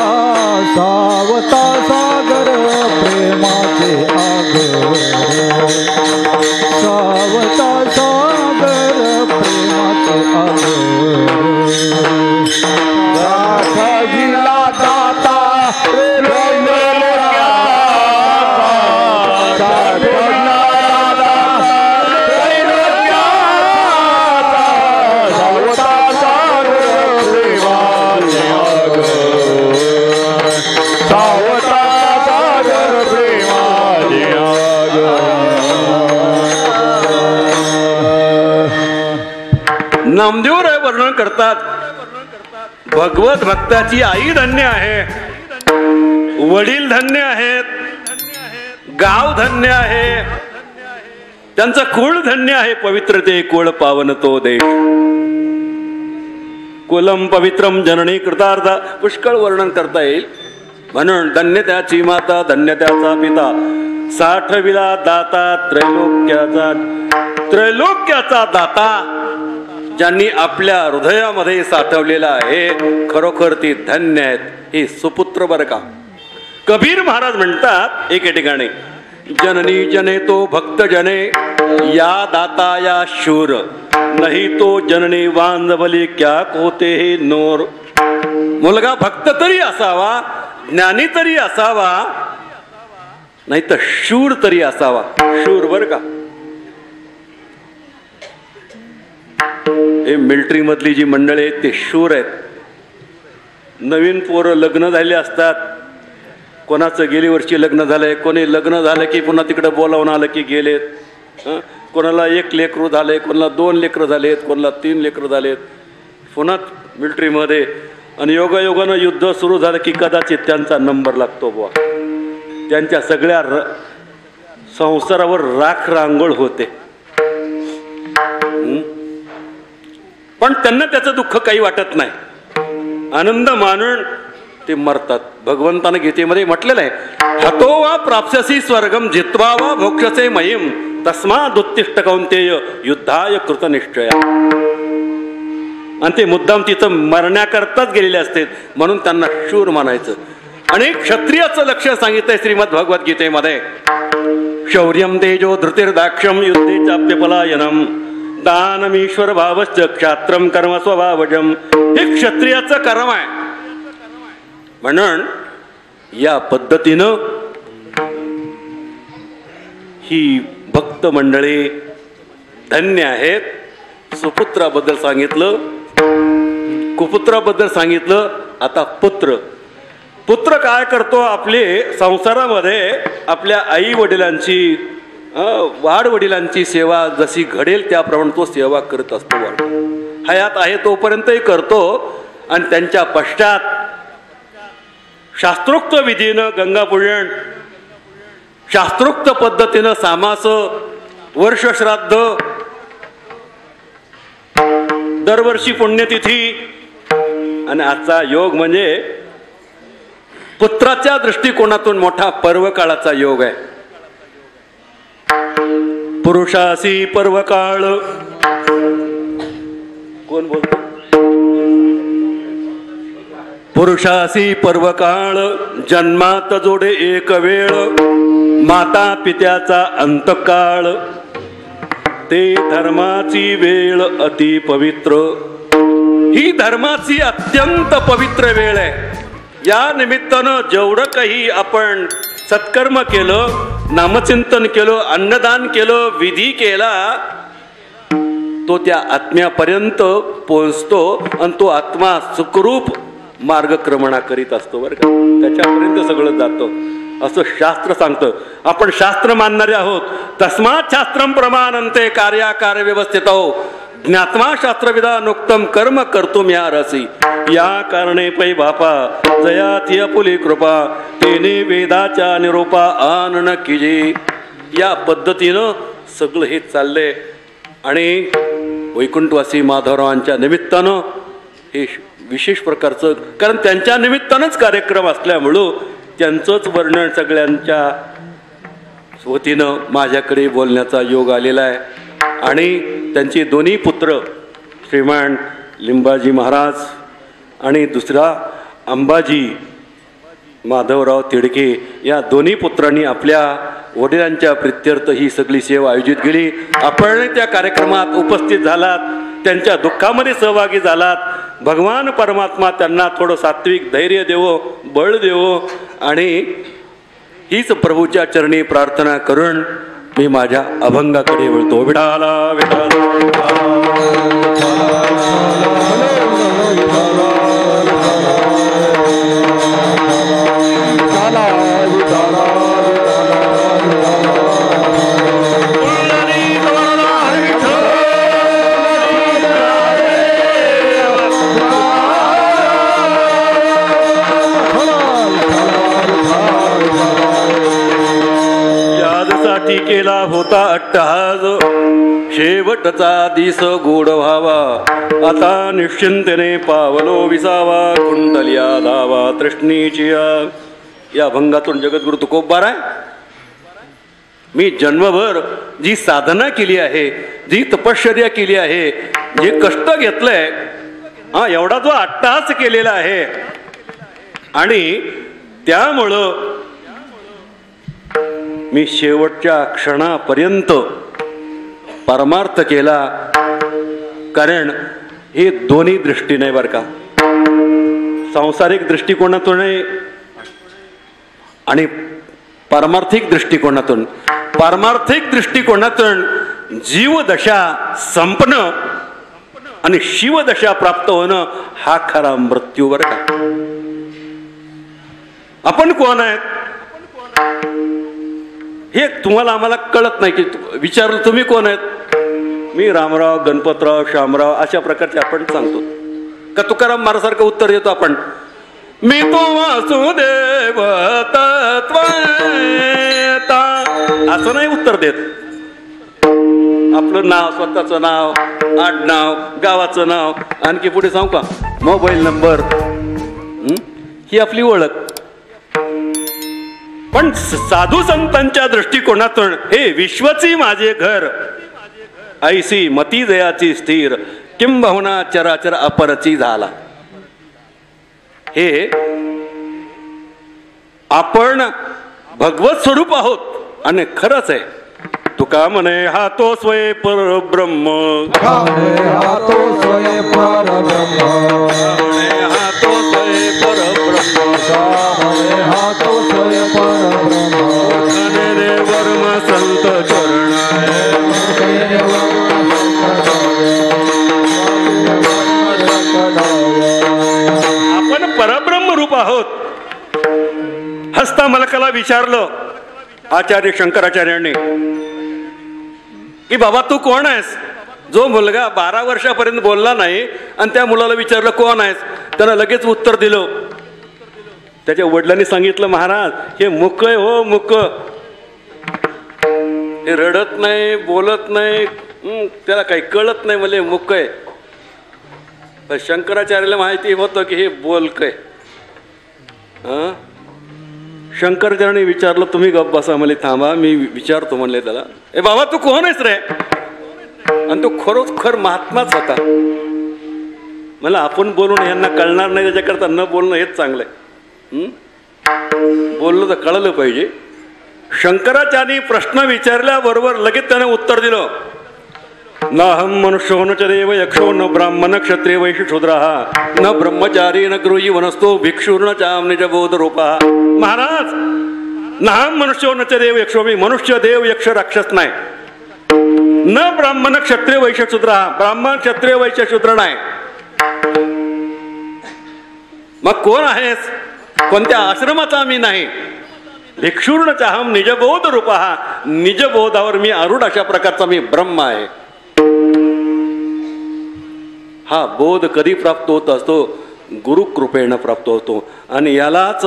सावता सागर प्रेमाचे आगर. सावता सागर प्रेमाचे आगर. साठविला दाता त्रैलोक्याचा. साठविला दाता त्रैलोक्याचा. सावता सागर प्रेमाचे आगर. सावता सागर प्रेमाचे आगर. नामदेवराय वर्णन करतात, भगवत भक्ताची आई धन्य आहे, वडील धन्य आहेत, गाव धन्य आहे, त्यांचं कुळ धन्य आहे. पवित्र ते कुळ पावन तो देश. कुलम पवित्रम जननी कृतार्थ पुष्कळ वर्णन करता येईल. म्हणून धन्य त्याची माता, धन्य त्याचा पिता, साठविला दाता त्रैलोक्याचा दाता, ज्यांनी आपल्या हृदयामध्ये साठवलेला आहे, खरोखर ती धन्य आहेत. हे सुपुत्र बर का. कबीर महाराज म्हणतात एके ठिकाणी, जननी जने तो भक्त जने, या दाता या शूर, नाही तो जननी वांजवली क्या कोते हे नोर. मुलगा भक्त तरी असावा, ज्ञानी तरी असावा, नाही तर शूर तरी असावा. शूर बर का. हे मिलिटरी मधली जी मंडळी आहेत ते शूर आहेत. नवीन पोरं लग्न झाले असतात, कोणाचं गेली वर्षी लग्न झालंय, कोणी लग्न झालं की पुन्हा तिकडे बोलावून आलं की गेलेत. कोणाला 1 लेकरू झालंय, कोणाला 2 लेकरं झालेत, कोणाला 3 लेकरं झालेत, पुन्हा मिलिटरीमध्ये. आणि योगायोगानं युद्ध सुरू झालं की कदाचित त्यांचा नंबर लागतो बुवा. त्यांच्या सगळ्या संसारावर राख रांगोळ होते. पण त्यांना त्याचं दुःख काही वाटत नाही, आनंद मानून ते मरतात. भगवंतानं गीतेमध्ये म्हटलेलं आहे, हतो वा प्राप्स्यसी स्वर्गम जित्वा वा मोक्षसे महिम तस्माद उत्तिष्ठ कौंतेय युद्धाय कृतनिश्चया. आणि ते मुद्दाम तिथं मरण्याकरताच गेलेले असते, म्हणून त्यांना शूर मानायचं. आणि क्षत्रियाचं लक्ष सांगितलंय श्रीमद भगवद्गीतेमध्ये, शौर्यम तेजो धृतिर्दाक्षम युद्धे चाप्यपलायनम दानमीश्वर भावश्च क्षात्रम कर्म स्वभावजम. हे क्षत्रियाचं कर्म आहे. म्हणून या पद्धतीनं ही भक्त मंडळी धन्य आहेत. सुपुत्राबद्दल सांगितलं, कुपुत्राबद्दल सांगितलं. आता पुत्र. पुत्र काय करतो, आपले संसारामध्ये आपल्या आई वडिलांची वाढ वडिलांची सेवा जशी घडेल त्याप्रमाणे तो सेवा करत असतो. हयात आहे तोपर्यंतही करतो. आणि त्यांच्या पश्चात शास्त्रोक्त विधीनं गंगापूजन, शास्त्रोक्त पद्धतीनं सामास, वर्षश्राद्ध, दरवर्षी पुण्यतिथी. आणि आजचा योग म्हणजे पुत्राच्या दृष्टिकोनातून मोठा पर्व काळाचा योग आहे. पुरुषासी पर्व काळ. कोण बोलतो? पुरुषासी पर्व काळ, जन्मात जोडे एक वेळ, माता पित्याचा अंतकाळ, ते धर्माची वेळ अति पवित्र. ही धर्माची अत्यंत पवित्र वेळ आहे. या निमित्तानं जेवढं काही आपण सत्कर्म केलं, नामचिंतन केलं, अन्नदान केलं, विधी केला, तो त्या आत्म्यापर्यंत पोहोचतो आणि तो आत्मा सुखरूप मार्गक्रमणा करीत असतो बरं का. त्याच्यापर्यंत सगळं जातं असं शास्त्र सांगतं. आपण शास्त्र मानणारे आहोत. तस्मात् शास्त्रम प्रमाणन्ते कार्याकार व्यवस्थित ज्ञात्मा शास्त्रविधानोक्तम कर्म कर्तुम या रसी. या कारणे पै बापा जयाती अपुली कृपा, तेने वेदाच्या निरोपा आनन किजे. या पद्धतीनं सगळं हे चाललंय. आणि वैकुंठवासी माधवरावांच्या निमित्तानं हे विशेष प्रकारचं, कारण त्यांच्या निमित्तानंच कार्यक्रम असल्यामुळं त्यांचंच वर्णन सगळ्यांच्या वतीनं माझ्याकडे बोलण्याचा योग आलेला आहे. आणि त्यांचे दोन्ही पुत्र श्रीमान लिंबाजी महाराज आणि दुसरा अंबाजी माधवराव तिडके, या दोन्ही पुत्रांनी आपल्या वडिलांच्या प्रित्यर्थ ही सगळी सेवा आयोजित केली. आपण त्या कार्यक्रमात उपस्थित झालात, त्यांच्या दुःखामध्ये सहभागी झालात. भगवान परमात्मा त्यांना थोडं सात्विक धैर्य देवो, बळ देवो. आणि हीच प्रभूच्या चरणी प्रार्थना करून मी माझ्या अभंगाकडे वळतो. विठाला विठाला हाती केला होता अट्टहास, शेवटचा दिस गोड व्हावा, आता निश्चिंतेने पावलो विसावा, कुंडलिया धावा तृष्णीची. या अभंगातून जगद्गुरु तुकोबार आहे. मी जन्मभर जी साधना केली आहे, जी तपश्चर्या केली आहे, जे कष्ट घेतलंय, एवढा जो अट्टहास केलेला आहे, आणि त्यामुळं मी शेवटच्या क्षणापर्यंत परमार्थ केला. कारण हे दोन्ही दृष्टीने बरं का, सांसारिक दृष्टिकोनातून आणि पारमार्थिक दृष्टिकोनातून. पारमार्थिक दृष्टिकोनातून जीवदशा संपणं आणि शिवदशा प्राप्त होणं हा खरा मृत्यू बरं का. आपण कोण आहेत हे तुम्हाला आम्हाला कळत नाही. की विचारलं तुम्ही कोण आहेत, मी रामराव, गणपतराव, श्यामराव अशा प्रकारचे आपण सांगतो. का तुकाराम महाराजांसारखं उत्तर देतो आपण, मी तो वासुदेव तत्वता, असं नाही उत्तर देत. आपलं नाव, स्वतःचं नाव, आडनाव, गावाचं नाव, आणखी पुढे सांगू का मोबाईल नंबर, ही आपली ओळख. पण साधू संतांच्या दृष्टिकोनातून हे विश्वची माझे घर, ऐसी मती दयाची स्थिर, किंबहुना चराचर अपरची झाला. हे आपण भगवत स्वरूप आहोत आणि खरंच आहे. तुका म्हणे हा तो स्वय परब्रह्म, हा तो स्वय परब्रह्म, हा तो स्वय परब्रह्म, हा तो स्वय परब्रह्म. रे वर्म संत चरण, आपण परब्रह्म रूप आहोत. हस्ता मलकाला विचारलं आचार्य शंकराचार्यांनी की बाबा तू कोण आहेस. जो मुलगा 12 वर्षापर्यंत बोलला नाही आणि त्या मुलाला विचारलं कोण आहेस, त्यानं लगेच उत्तर दिलं. त्याच्या वडिलांनी सांगितलं महाराज हे मुक आहे हो, मुक. हे रडत नाही, बोलत नाही, त्याला काही कळत नाही, मला मुक आहे. पण शंकराचार्याला माहिती होतं की हे बोलकय. शंकराचार्याने विचारलं तुम्ही गप्प बसा, मला थांबा मी विचारतो म्हणले त्याला. ए बाबा तू कोण आहेस रे. आणि तो खरोखर महात्माच होता. मला आपण बोलून यांना कळणार नाही त्याच्याकरता न बोलणं हेच चांगलं आहे. बोललं तर कळलं पाहिजे. शंकराचार्यांनी प्रश्न विचारल्याबरोबर लगेच त्याने उत्तर दिलं. नाहम मनुष्यो न च देव यक्षो न ब्राह्मण क्षत्रिय वैश्य शूद्रः न ब्रह्मचारी न गृही वनस्तो भिक्षुर्न चाम निज बोध रूपा. महाराज नाहम मनुष्यो न च देव यक्षो, मी मनुष्य देव यक्ष राक्षस नाही. न ब्राह्मण क्षत्रिय वैश्य शूद्र, ब्राह्मण क्षत्रिय वैश्य शूद्र नाही. मग कोण आहेस, कोणत्या आश्रमाचा मी नाही. भिक्षुर्न चाहम निजबोध रूपा, निजबोधावर मी आरूढ अशा प्रकारचा मी ब्रह्म आहे. हा बोध कधी प्राप्त होत असतो, गुरुकृपेनं प्राप्त होतो. आणि यालाच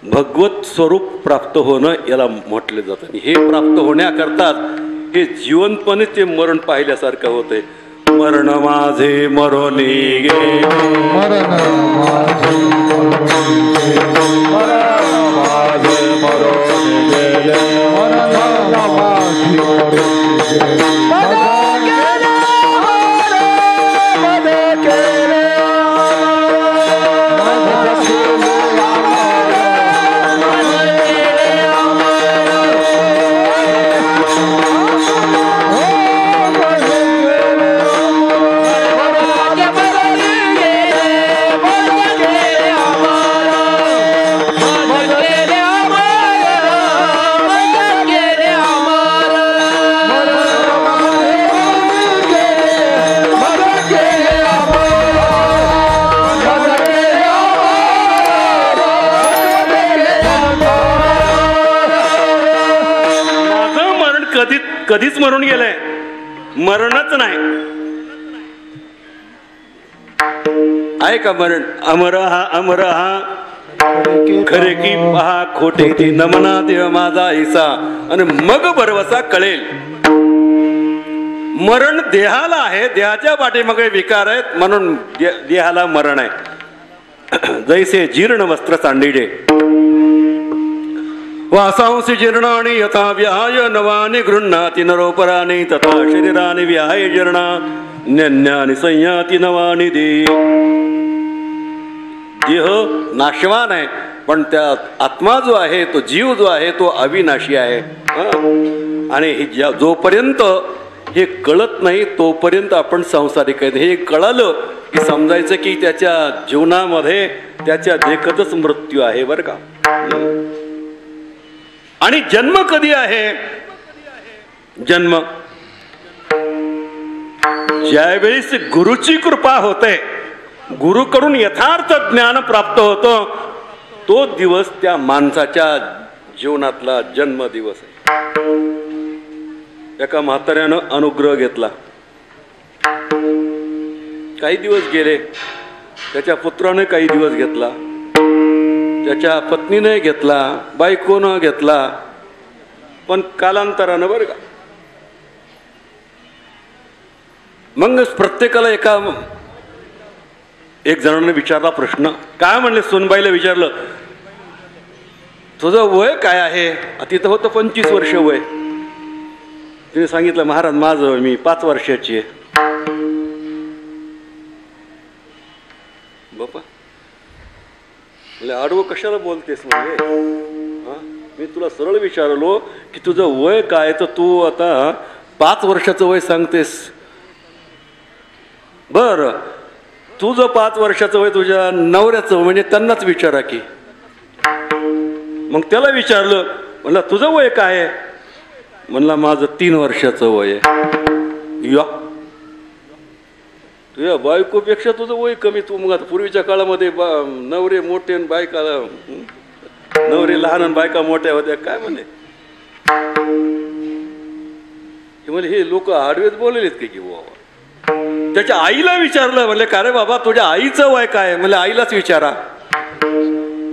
भगवत स्वरूप प्राप्त होणं याला म्हटले जातं. हे प्राप्त होण्याकरताच हे जीवनपणे ते मरण पाहिल्यासारखं होते. मरण माझे मरोनी गे, मरण माझे मरोनी गेले, मरण कधीच मरून गेलंय, मरणच नाही आहे का मरण. अमर हा, अमर हा, खरे की पहा खोटे ती नमना देव माझा ऐसा आणि मग भरवसा कळेल. मरण देहाला आहे, देहाच्या पाठीमागे विकार आहेत म्हणून देहाला मरण आहे. जैसे जीर्ण वस्त्र सांडिडे वासांसी जीर्णानि यथा विहाय नवानि गृह्णाति नरोपराणि तथा शरीरानि विहाय जीर्णा न्यन्यानि संयाति नवानि देही. देह नाशवान आहे पण त्या आत्मा जो आहे, तो जीव जो आहे तो अविनाशी आहे. आणि जोपर्यंत हे कळत नाही तोपर्यंत आपण संसारिक आहेत. हे कळालं की समजायचं की त्याच्या जीवनामध्ये त्याच्या देखतच मृत्यू आहे बरं का. आणि जन्म कधी आहे? जन्म ज्यावेळेस गुरुची कृपा होते, गुरुकडून यथार्थ ज्ञान प्राप्त होतं, तो दिवस त्या माणसाच्या जीवनातला जन्म दिवस आहे. एका म्हाताऱ्यानं अनुग्रह घेतला, काही दिवस गेले, त्याच्या पुत्राने काही दिवस घेतला, त्याच्या पत्नीने घेतला, बायकोनं घेतला, पण कालांतरानं बरं का. मग प्रत्येकाला एक जणांनी विचारला प्रश्न, काय म्हणले, सोनबाईला विचारलं तुझं वय काय आहे? तिथं होतं 25 वर्ष वय. तिने सांगितलं महाराज माझं मी 5 वर्षाची आहे. बापा आडवं कशाला बोलतेस म्हणजे? मी तुला सरळ विचारलो की तुझं वय काय, तर तू आता 5 वर्षाचं वय सांगतेस. बर तुझं 5 वर्षाचं वय तुझ्या नवऱ्याचं म्हणजे त्यांनाच विचारा की. मग त्याला विचारलं, म्हणलं तुझं वय काय आहे? म्हणला माझं 3 वर्षाचं वय आहे. या तुझ्या बायकोपेक्षा तुझं वय कमी. तू मग आता पूर्वीच्या काळामध्ये नवरे मोठे आणि बायका नवरे लहान आणि बायका मोठ्या होत्या काय म्हणले. म्हणजे हे लोक आडवेच बोललेत की बाबा. त्याच्या आईला विचारलं, म्हणले का रे बाबा तुझ्या आईचं वय काय? म्हणले आईलाच विचारा.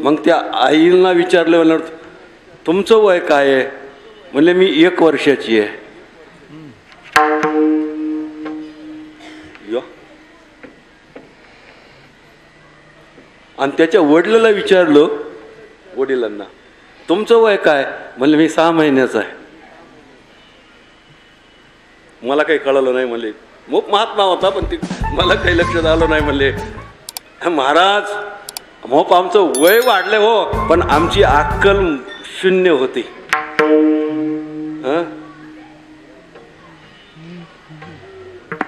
मग त्या आईला विचारलं, म्हणलं तुमचं वय काय आहे? म्हणले मी 1 वर्षाची आहे. आणि त्याच्या वडिलाला विचारलं, वडिलांना तुमचं वय काय? म्हणले मी 6 महिन्याचा आहे. मला काही कळलं नाही म्हणले. मग महात्मा होता पण मला काही लक्षात आलं नाही. म्हणले महाराज मग आमचं वय वाढलं हो, पण आमची अक्कल शून्य होती.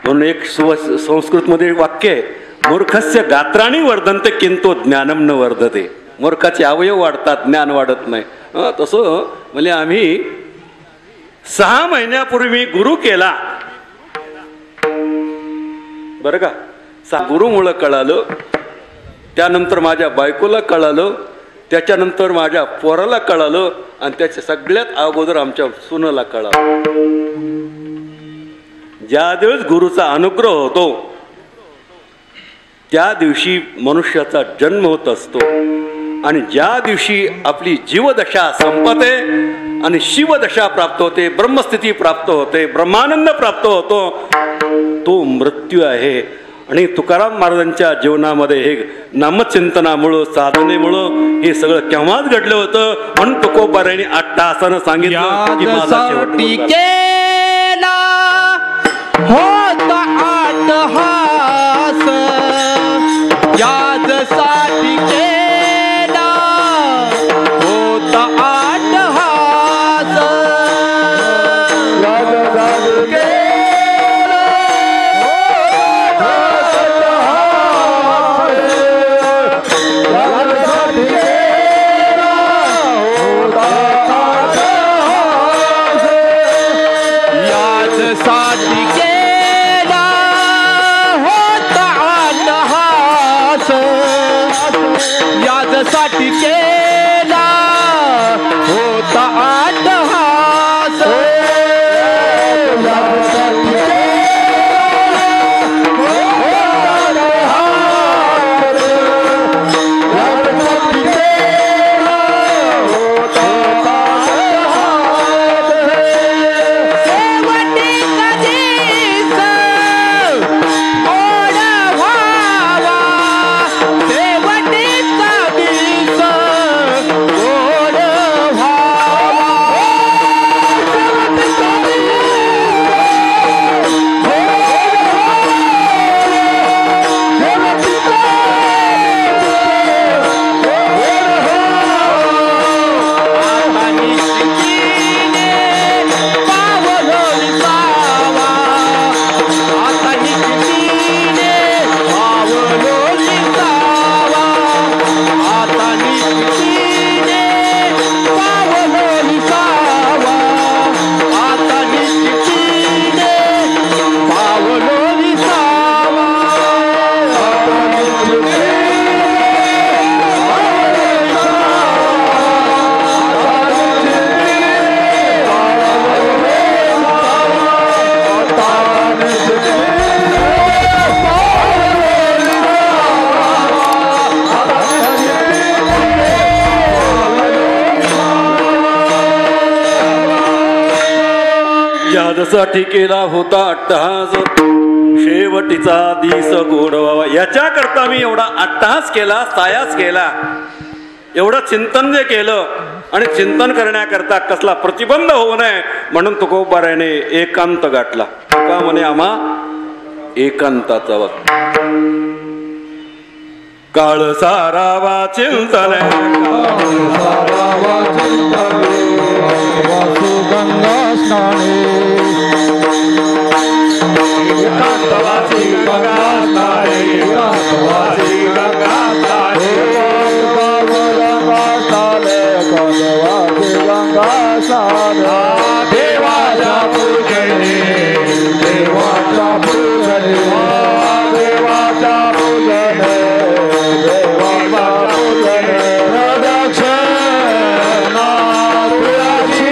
म्हणून एक संस्कृत मध्ये वाक्य आहे, मूर्खस्य गात्राणी वर्धन्ते किंतु ज्ञानम न वर्धते. मूर्खाचे अवयव वाढतात, ज्ञान वाढत नाही. तसं म्हणजे आम्ही 6 महिन्यापूर्वी गुरु केला बरं का. गुरुमुळं कळालं, त्यानंतर माझ्या बायकोला कळालं, त्याच्यानंतर माझ्या पोराला कळालं, आणि त्याच्या सगळ्यात अगोदर आमच्या सुनेला कळालं. ज्या दिवस गुरुचा अनुग्रह होतो त्या दिवशी मनुष्याचा जन्म होत असतो. आणि ज्या दिवशी आपली जीवदशा संपते आणि शिवदशा प्राप्त होते, ब्रह्मस्थिती प्राप्त होते, ब्रह्मानंद प्राप्त होतो, तो मृत्यू आहे. आणि तुकाराम महाराजांच्या जीवनामध्ये हे नामचिंतनामुळं, साधनेमुळं हे सगळं केव्हाच घडलं होतं. म्हणून तुकोबारायांनी अट्टहासानं सांगितलं की माझा शेवट होता अट्टहास यादसाठी केला होता अट्टहास. यादसाठी केला यादसाठी केला होता अट्टहास. यादसाठी यासाठी केला होता अट्टहास, शेवटीचा दिस गोड व्हावा. याच्या करता मी एवढा अट्टहास केला, सायास केला, एवढं चिंतन जे केलं. आणि चिंतन करण्याकरता कसला प्रतिबंध होऊ नये म्हणून तुकोबाराने एकांत गाठला. का म्हणे आम्हा एकांताचा वक्त. काळ सारावा चिंतन, गंगा स्नाने एकांतवासी गंगा स्नाने, एकांतवासी गंगा स्नाने, गंगा स्नाने, एकांतवासी गंगा स्नाने. देवाच्या पूजने, देवाच्या पूजने, देवाच्या पूजने, देवाच्या पूजने. प्रदक्षिणा तुळशी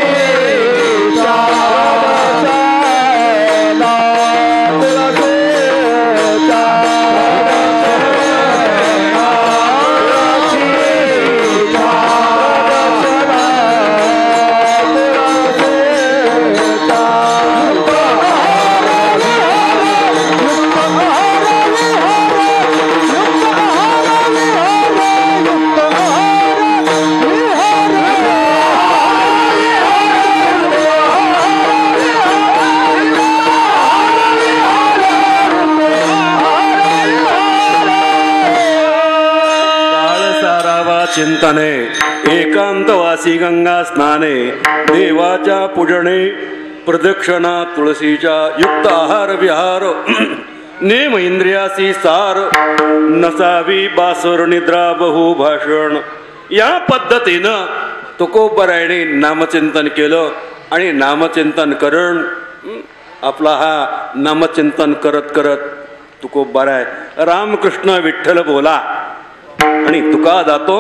चिंतने, एकांतवासी गंगा स्नाने, देवाच्या पूजने, प्रदक्षिणा तुळशीच्या, युक्त आहार विहार, नेम इंद्रियासी सार, नसावी बासर निद्रा बहु भाषण. या पद्धतीनं तुकोबारायने नामचिंतन केलं. आणि नामचिंतन करण आपला हा नामचिंतन करत करत तुकोबाराय रामकृष्ण विठ्ठल बोला आणि तुका जातो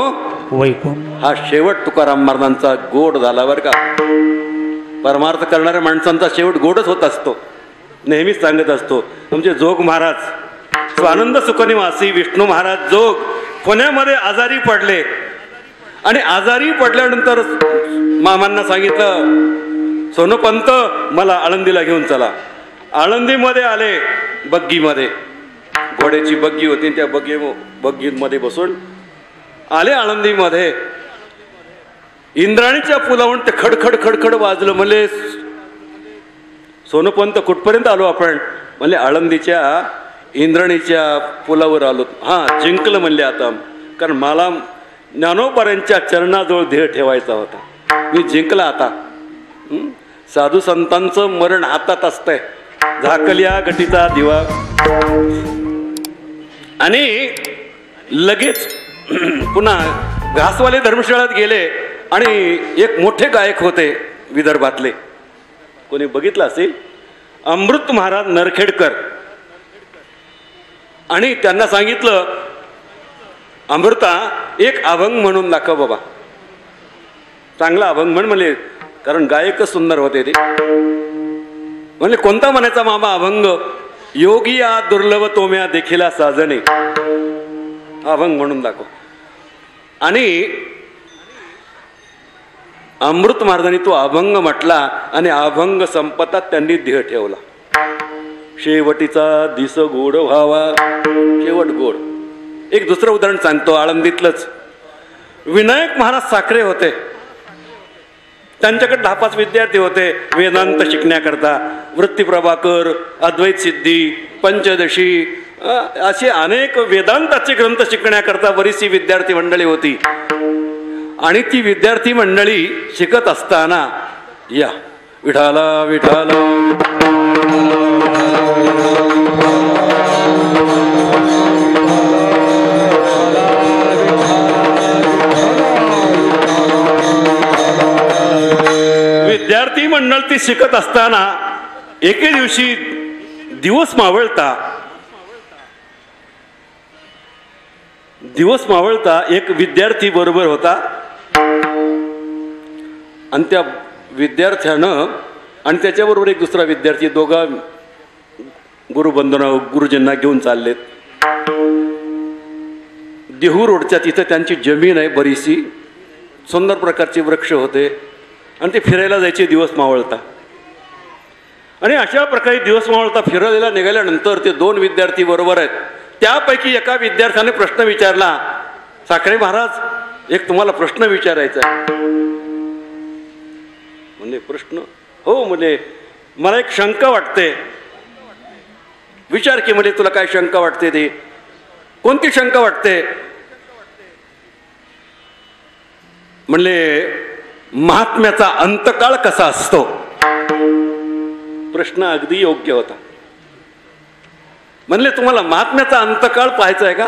वैकुंठ. हा शेवट तुकाराम महाराजांचा गोड झाला बरं का. परमार्थ करणाऱ्या माणसांचा शेवट गोडच होत असतो. नेहमीच सांगत असतो. आमचे जोग महाराज स्वानंद सुखनिवासी विष्णू महाराज जोग पुण्यामध्ये आजारी पडले. आणि आजारी पडल्यानंतर मामांना सांगितलं, सोनोपंत मला आळंदीला घेऊन चला. आळंदीमध्ये आले. बग्गीमध्ये घोड्याची बग्गी होती. त्या बग्गीमध्ये बसून आले आळंदीमध्ये. इंद्राणीच्या पुलावरून ते खडखड खडखड वाजलं. म्हणले सोनोपंत कुठपर्यंत आलो आपण? म्हणले आळंदीच्या इंद्राणीच्या पुलावर आलो. हां जिंकलं म्हणले आता. कारण मला ज्ञानोबारांच्या चरणाजवळ ध्येय ठेवायचा होता. मी जिंकला आता. साधू संतांचं मरण हातात असतंय. झाकल्या गटीचा दिवा. आणि लगेच पुन्हा घासवाले धर्मशाळेत गेले. आणि एक मोठे गायक होते विदर्भातले, कोणी बघितलं असेल, अमृत महाराज नरखेडकर. आणि त्यांना सांगितलं, अमृता एक अभंग म्हणून दाखव बाबा, चांगला अभंग म्हणले. कारण गायकच सुंदर होते ते. म्हणले कोणता म्हणायचा मामा अभंग? योगी या दुर्लभ तोम्या देखिला साजणे, अभंग म्हणून दाखव. आणि अमृत महाराजांनी तो अभंग म्हटला. आणि अभंग संपतात त्यांनी ध्येय ठेवला, शेवटीचा दिस गोड व्हावा. शेवट गोड. एक दुसरं उदाहरण सांगतो आळंदीतलंच. विनायक महाराज साखरे होते. त्यांच्याकडे 10-5 विद्यार्थी होते वेदांत शिकण्याकरता. वृत्ती प्रभाकर, अद्वैत सिद्धी, पंचदशी, अशी अनेक वेदांताचे ग्रंथ शिकण्याकरता बरीचशी विद्यार्थी मंडळी होती. आणि ती विद्यार्थी मंडळी शिकत असताना या विठाला विठाला विद्यार्थी मंडळ ती शिकत असताना एके दिवशी दिवस मावळता एक विद्यार्थी बरोबर होता. आणि त्या विद्यार्थ्यानं आणि त्याच्याबरोबर एक दुसरा विद्यार्थी, दोघा गुरुजींना घेऊन चाललेत. देहू रोडच्या तिथं त्यांची जमीन आहे बरीचशी. सुंदर प्रकारचे वृक्ष होते. आणि ते फिरायला जायचे दिवस मावळता. आणि अशा प्रकारे दिवस मावळता फिरायला निघाल्यानंतर ते 2 विद्यार्थी बरोबर आहेत. त्यापैकी एका विद्यार्थ्याने प्रश्न विचारला, साखरे महाराज एक तुम्हाला प्रश्न विचारायचा आहे. म्हणजे प्रश्न? हो म्हणजे मला एक शंका वाटते. विचार की म्हणजे तुला काय शंका वाटते ती? कोणती शंका वाटते? म्हणले महात्म्याचा अंतकाळ कसा असतो. प्रश्न अगदी योग्य होता. म्हणले तुम्हाला महात्म्याचा अंतकाळ पाहायचा आहे का?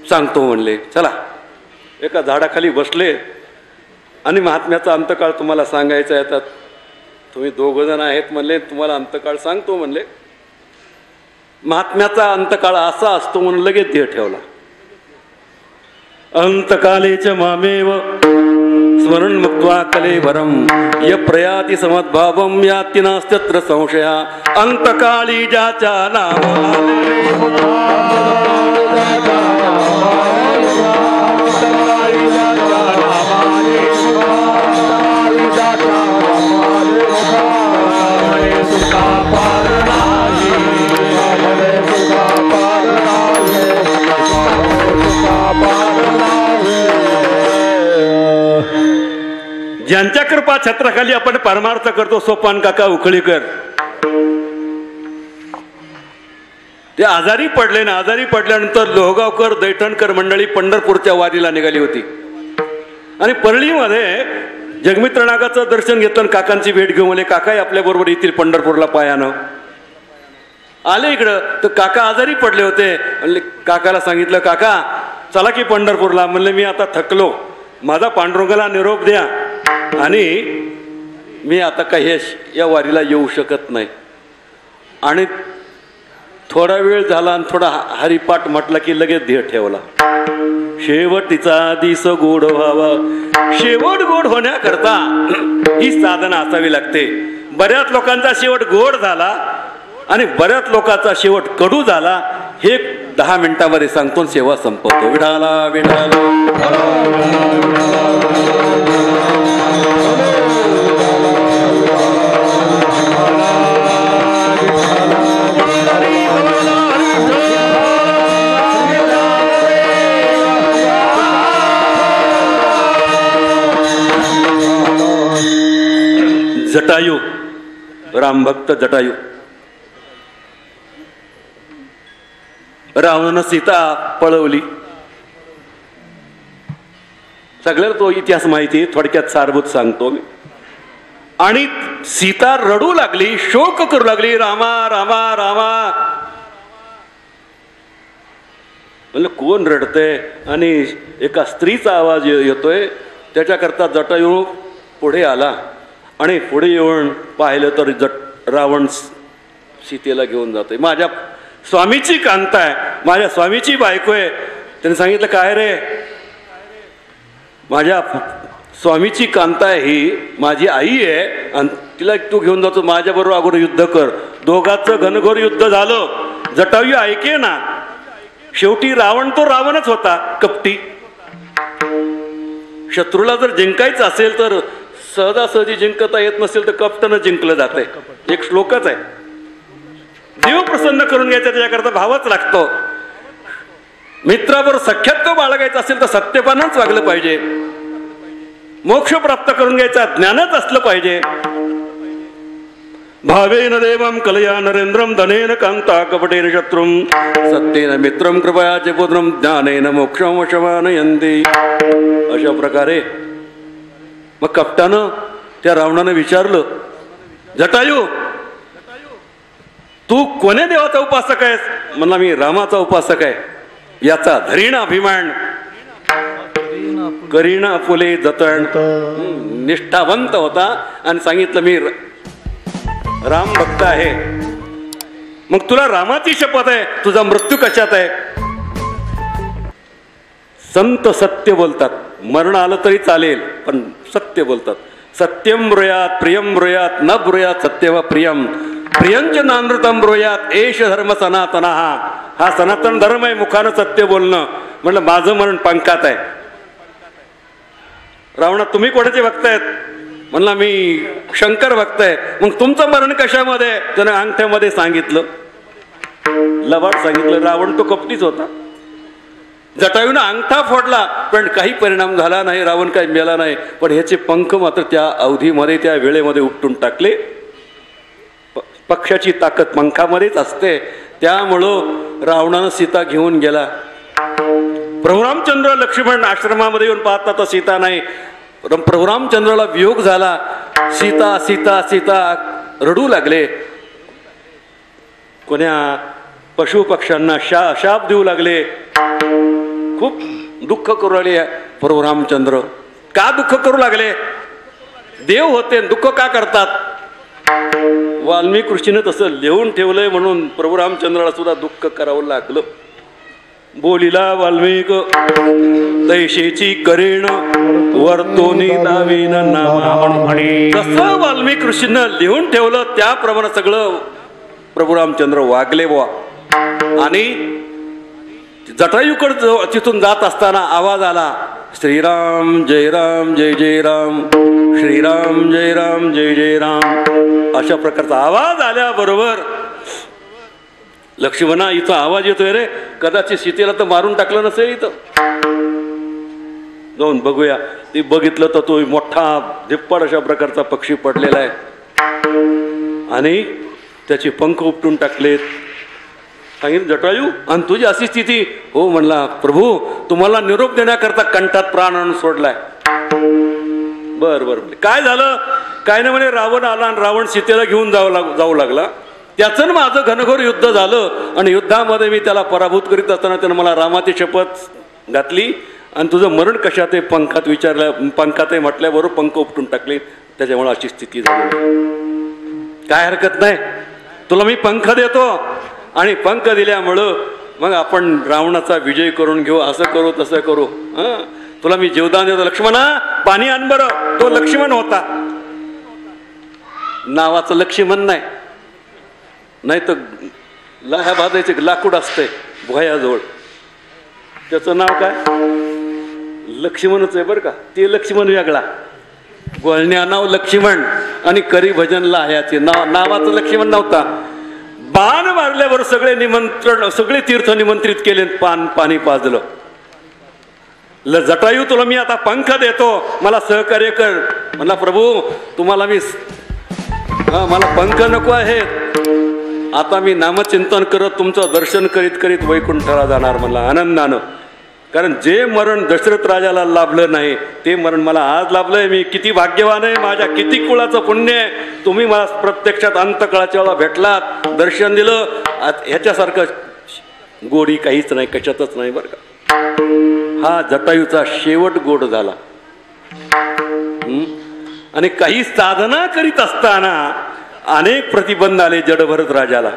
सांगतो म्हणले. चला एका झाडाखाली बसले आणि महात्म्याचा अंतकाळ तुम्हाला सांगायचा आहे. तुम्ही 2 जण आहेत म्हणले, तुम्हाला अंतकाळ सांगतो म्हणले. महात्म्याचा अंतकाळ असा असतो म्हणून लगेच देह ठेवला. अंतकालेच मामेव स्मरण मुक्त्वा कलेवरम य प्रयाति समद्भावम याति नास्त्यत्र संशया. अंतकाळी ज्याच्या नावाने ज्यांच्या कृपा छत्राखाली आपण परमार्थ करतो, सोपान काका उखळीकर, ते आजारी पडले ना. आजारी पडल्यानंतर लोहगावकर दैठणकर मंडळी पंढरपूरच्या वारीला निघाली होती आणि परळीमध्ये जगमित्र नागाचं दर्शन घेतलं. काकांची भेट घेऊन म्हणले काकाही आपल्या बरोबर येतील पंढरपूरला पायानं. आले इकडं तर काका आजारी पडले होते. म्हणले काकाला सांगितलं काका चला की पंढरपूरला. म्हणले मी आता थकलो, माझा पांडुरंगाला निरोप द्या आणि मी आता काही या वारीला येऊ शकत नाही. आणि थोडा वेळ झाला आणि थोडा हरिपाठ म्हटला की लगेच देह ठेवला. शेवटीचा दिस गोड व्हावा. शेवट गोड होण्याकरता ही साधना असावी लागते. बऱ्याच लोकांचा शेवट गोड झाला आणि बऱ्याच लोकांचा शेवट कडू झाला. हे 10 मिनिटांमध्ये सांगतो, सेवा संपवतो. विठाला विठाला जटायू, रामभक्त जटायू. रावणानं सीता पळवली. सगळ्याला तो इतिहास माहिती, थोडक्यात सारभूत सांगतो मी. आणि सीता रडू लागली, शोक करू लागली, रामा रामा रामा. म्हणलं कोण रडतंय? आणि एका स्त्रीचा आवाज येतोय. त्याच्याकरता जटायू पुढे आला आणि पुढे येऊन पाहिलं तर रावण सीतेला घेऊन जातोय. माझ्या स्वामीची कांता आहे, माझ्या स्वामीची बायको आहे. त्याने सांगितलं काय रे? माझ्या स्वामीची कांता आहे, ही माझी आई आहे आणि तिला तू घेऊन जातो. माझ्याबरोबर अगोदर युद्ध कर. दोघांचं घनघोर युद्ध झालं. जटायू ऐके ना. शेवटी रावण तो रावणच होता, कपटी. शत्रूला जर जिंकायचं असेल तर सहजासहजी जिंकता येत नसेल तर कपटानं जिंकलं जातंय. एक श्लोकच आहे. देव प्रसन्न करून घ्यायचा त्याच्याकरता भावच लागतो. मित्राबरोबर सख्यात्व बाळगायचं असेल तर सत्यपानच वागलं पाहिजे. मोक्ष प्राप्त करून घ्यायचा ज्ञानच असलं पाहिजे. भावेन देवम कलया नरेंद्रम धनेन कांता कपटेन शत्रुम सत्येन मित्रम कृपया च पुत्रम ज्ञानेन मोक्षम वशमानयन्ति. अशा प्रकारे मग कपटानं त्या रावणानं विचारलं, जटायू तू कोण्या देवाचा उपासक आहेस? म्हणला मी रामाचा उपासक आहे. याचा धरीना अभिमान करीना फुले जतन. निष्ठावंत होता आणि सांगितलं मी राम भक्त आहे. मग तुला रामाची शपथ आहे, तुझा मृत्यू कशात आहे? संत सत्य बोलतात. मरण आलं तरी चालेल पण सत्य बोलतात. सत्यम ब्रूयात प्रियम ब्रूयात न ब्रूयात सत्यव प्रियम प्रियंच नानृतम ब्रूयात एष धर्म सनातना. हा सनातन धर्म आहे, मुखानं सत्य बोलणं. म्हटलं माझं मरण पंखात आहे. रावणा तुम्ही कोणाचे भक्त आहेत? म्हणला मी शंकर भक्त आहे. मग तुमचं मरण कशामध्ये? त्यानं अंगठ्यामध्ये सांगितलं, लबाड सांगितलं. रावण तो कपटीच होता. जटायूनं अंगठा फोडला पण काही परिणाम झाला नाही, रावण काही मेला नाही. पण ह्याचे पंख मात्र त्या अवधीमध्ये त्या वेळेमध्ये उपटून टाकले. पक्षाची ताकद पंखामध्येच असते. त्यामुळं रावणानं सीता घेऊन गेला. प्रभू रामचंद्र लक्ष्मण आश्रमामध्ये येऊन पाहता तर सीता नाही. प्रभू रामचंद्राला वियोग झाला. सीता सीता सीता रडू लागले. कोण्या पशु पक्ष्यांना शाप देऊ लागले. खूप दुःख करू लागले. प्रभू रामचंद्र का दुःख करू लागले? देव होते, दुःख का करतात? वाल्मिक ऋषीने तसं लिहून ठेवलंय म्हणून प्रभू रामचंद्राला सुद्धा दुःख करावं लागलं. बोलिला वाल्मिक तैशेची करेण वर्तोनी दावीन नामामणी. जसं वाल्मिक ऋषीनं लिहून ठेवलं त्याप्रमाणे सगळं प्रभू रामचंद्र वागले बुवा. आणि जटायूकडे तिथून जात असताना आवाज आला, श्रीराम जय राम जय जय राम, श्रीराम जय राम जय जय राम. अशा प्रकारचा आवाज आल्याबरोबर लक्ष्मणा इथं आवाज येतोय रे, कदाचित सीतेला तर मारून टाकलं नसेल, इथं जाऊन बघूया. ते बघितलं तर तो मोठा धिप्पाड अशा प्रकारचा पक्षी पडलेला आहे आणि त्याचे पंख उपटून टाकलेत. सांगितलं जटायू आणि तुझी अशी स्थिती? हो म्हणला, प्रभू तुम्हाला निरोप देण्याकरता कंठात प्राण आणून सोडलाय. बर बर, काय झालं? काय नाही म्हणे, रावण आला आणि रावण सीतेला घेऊन जाऊ लागला. त्याचं माझं घनघोर युद्ध झालं आणि युद्धामध्ये मी त्याला पराभूत करीत असताना त्यानं मला रामाची शपथ घातली आणि तुझं मरण कशात आहे पंखात विचारलं. पंखात आहे म्हटल्याबरोबर पंख उपटून टाकले. त्याच्यामुळे अशी स्थिती झाली. काय हरकत नाही, तुला मी पंख देतो आणि पंख दिल्यामुळं मग आपण रावणाचा विजय करून घेऊ, असं करू तसं करू. तुला मी जीवदान देतो. लक्ष्मणा पाणी आण बरं. तो लक्ष्मण होता, नावाचं लक्ष्मण नाही. नाही तर लाह्या भाजायचे लाकूड असतंय भुयाजवळ, त्याचं नाव काय? लक्ष्मणच आहे बरं का. ते लक्ष्मण वेगळा, गोळण्या नाव लक्ष्मण आणि करी भजन लाह्याचे नावाचं लक्ष्मण नव्हता. बाण मारल्यावर सगळे तीर्थ निमंत्रित केले, पाणी पाजलं. जटायू तुला मी आता पंख देतो, मला सहकार्य कर. म्हणला प्रभू तुम्हाला मला पंख नको आहेत, आता मी नामचिंतन करत तुमचं दर्शन करीत करीत वैकुंठाला जाणार म्हणला आनंदानं. कारण जे मरण दशरथ राजाला लाभलं नाही ते मरण मला आज लाभलंय. मी किती भाग्यवान आहे, माझ्या किती कुळाचं पुण्य आहे. तुम्ही मला प्रत्यक्षात अंतकाळाच्या वेळा भेटलात, दर्शन दिलं. ह्याच्यासारखं गोडी काहीच नाही, कशातच नाही बरं का. हा जटायूचा शेवट गोड झाला. आणि काही साधना करीत असताना अनेक प्रतिबंध आले जडभरत राजाला.